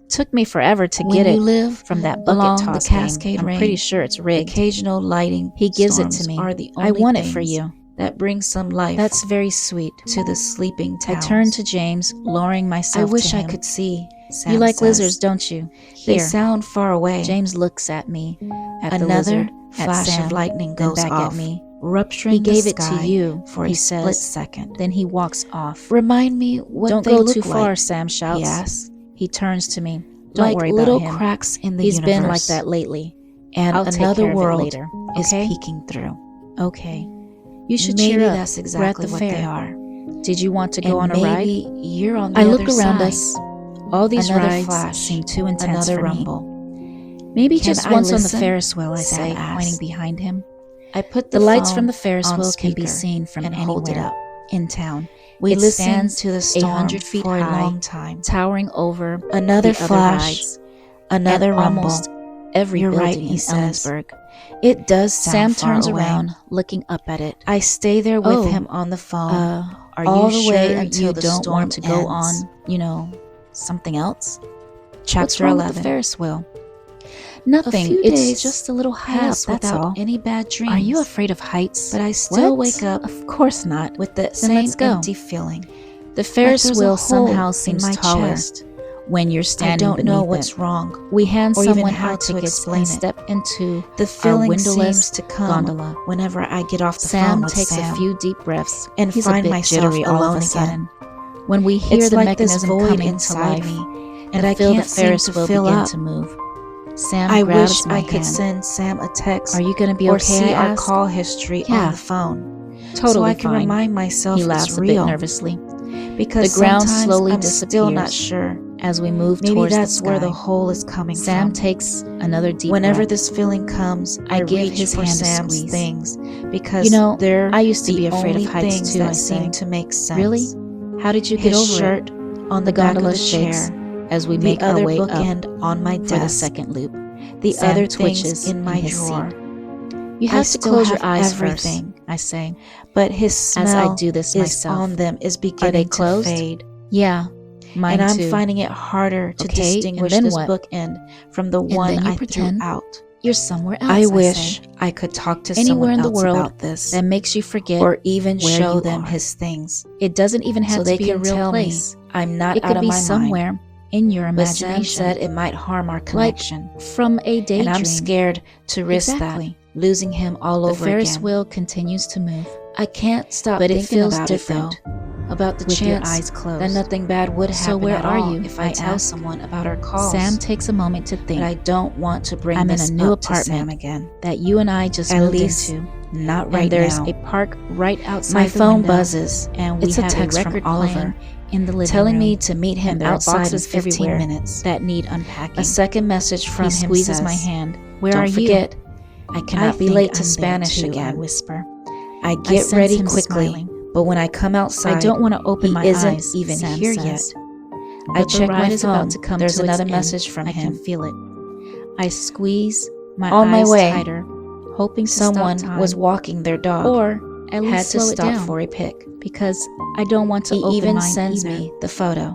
Took me forever to When get you it live from that bucket along toss the Cascade game. I'm Range, pretty sure it's rigged. occasional lighting He gives it to storms me. are the I only want it for things you. that bring some life That's very sweet. to the sleeping I towns. turn to James, lowering myself I wish to I him. could see. Sam You like says. lizards, don't you? They Here. sound far away. James looks at me, at the Another lizard, at flash Sam, of lightning then goes back off, at me. rupturing He gave the it sky to you, for he a split says. second. Then he walks off. Remind me what Don't they go look too far, like, Sam shouts. he asks. He turns to me. Don't Like worry little about him. cracks in the He's universe. been like that lately. And I'll take another care of it world later, is okay? peeking through. Okay. You should Maybe cheer up. that's We're at exactly the what fair. they are. Did you want to go And on a ride? maybe you're on the I other look around side. us. All these Another rides flash, seem too intense another for rumble. me. Maybe Can just I once on the listen? Ferris wheel, I Sam say, asked. pointing behind him. I put The the lights phone from the Ferris on wheel can be speaker seen from and anywhere hold it up. in town. We It listened stands to the storm 100 feet for high, a long time. towering over Another the other flash, rides, another and rumble. almost every You're building right, he in says. Ellensburg. It does sound Sam far turns away. around, looking up at it. I stay there with Oh, him on the phone. Are all you the sure way until you the don't storm want to go ends. on, something else? What's Chapter wrong 11. with the Ferris wheel? A Nothing. few It's days just a little high up, pass that's without all. any bad dreams. Are you afraid of heights? But I still What? wake up Of course not. with that Then same let's go. empty feeling. The Ferris there's a wheel hole somehow in seems my taller chest. when you're I standing don't know beneath what's it. wrong. We hand or even someone how our to tickets explain and it. step into The feeling windowless seems to come gondola. whenever I get off the phone Sam with takes Sam a few deep breaths and He's find a bit myself jittery all alone of a again. sudden. When we hear It's the like this mechanism void coming to inside life, me, and I feel the can't seem Ferris to wheel fill begin up. to move. Sam I grabs wish my I could hand. send Sam a text Are you going to be or okay? see I our ask. call history Yeah. on the phone, Totally so I can fine. remind myself He laughs it's a real. bit nervously. Because The ground sometimes slowly I'm still not disappears sure. as we move Maybe towards that's the where the sky. hole is coming Sam from. takes another deep Whenever breath. this feeling comes, I give reach his for hand a Sam's squeeze. things because they're I used to the be afraid of only heights things too, that I seem say. to make sense. Really? How did you get His over shirt it? on The the back of gondola the shakes chair, as we the make our other way up bookend on my for the desk, second loop. the Sam other twitches things in my his drawer. seat. You I have to still close your have eyes everything. first, I say. But his smell As I do this is myself. on them is Are beginning they to closed? fade. Yeah, mine And I'm too. finding it harder to Okay, and distinguish then this what? bookend from the one then you I pretend threw out. You're somewhere else, I I wish say. I could talk to Anywhere someone in the else world about this, that makes you forget or even where show you them are. his things, It doesn't even have so to they be a can real tell place. me I'm not It out could of be my mind. somewhere in your But Sam imagination. said it might harm our connection, From a daydream. and I'm scared to risk Exactly. that, losing him all The over Ferris again. wheel continues to move. I can't stop But it thinking feels about different it, though, about the with your chance eyes closed. that nothing bad would happen So where at are all you? if I tell ask. someone about our calls. Sam takes a moment to think but I don't want to bring I'm in this a new up to apartment Sam again. that you and I just At moved least into. Not And right there's now. a park right outside My the phone window, buzzes, and we it's a have text a from record Oliver, playing in the living telling room. me to meet him And there are outside in boxes 15 everywhere minutes. that need unpacking. A second message from He him squeezes says, my hand. Where "Don't are forget, you? I cannot I be think late to I'm there Spanish too," again. I whisper. I get sense ready him quickly, smiling. but when I come outside, I don't want to open he my isn't eyes. even Sam here says. yet. I But the check ride my is phone. about to come There's to its another end. message from I him. can feel it. I squeeze my On my eyes way, tighter, hoping to Someone stop time, was walking their dog, or at least had to slow it stop down for a pic. because I don't want to He open even mine sends either. me the photo.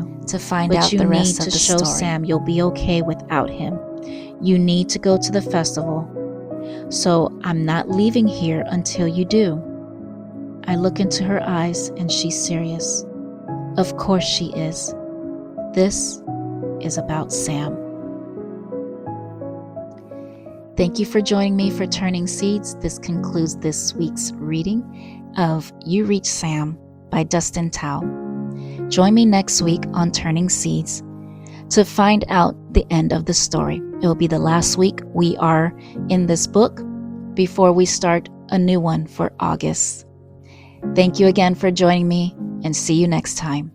you to find but out you the need rest of to the show story. Sam you'll be okay without him. You need to go to the festival. So I'm not leaving here until you do. I look into her eyes and she's serious. Of course she is. This is about Sam. Thank you for joining me for Turning Seeds. This concludes this week's reading of You Reach Sam by Dustin Thao. Join me next week on Turning Seeds to find out the end of the story. It will be the last week we are in this book before we start a new one for August. Thank you again for joining me, and see you next time.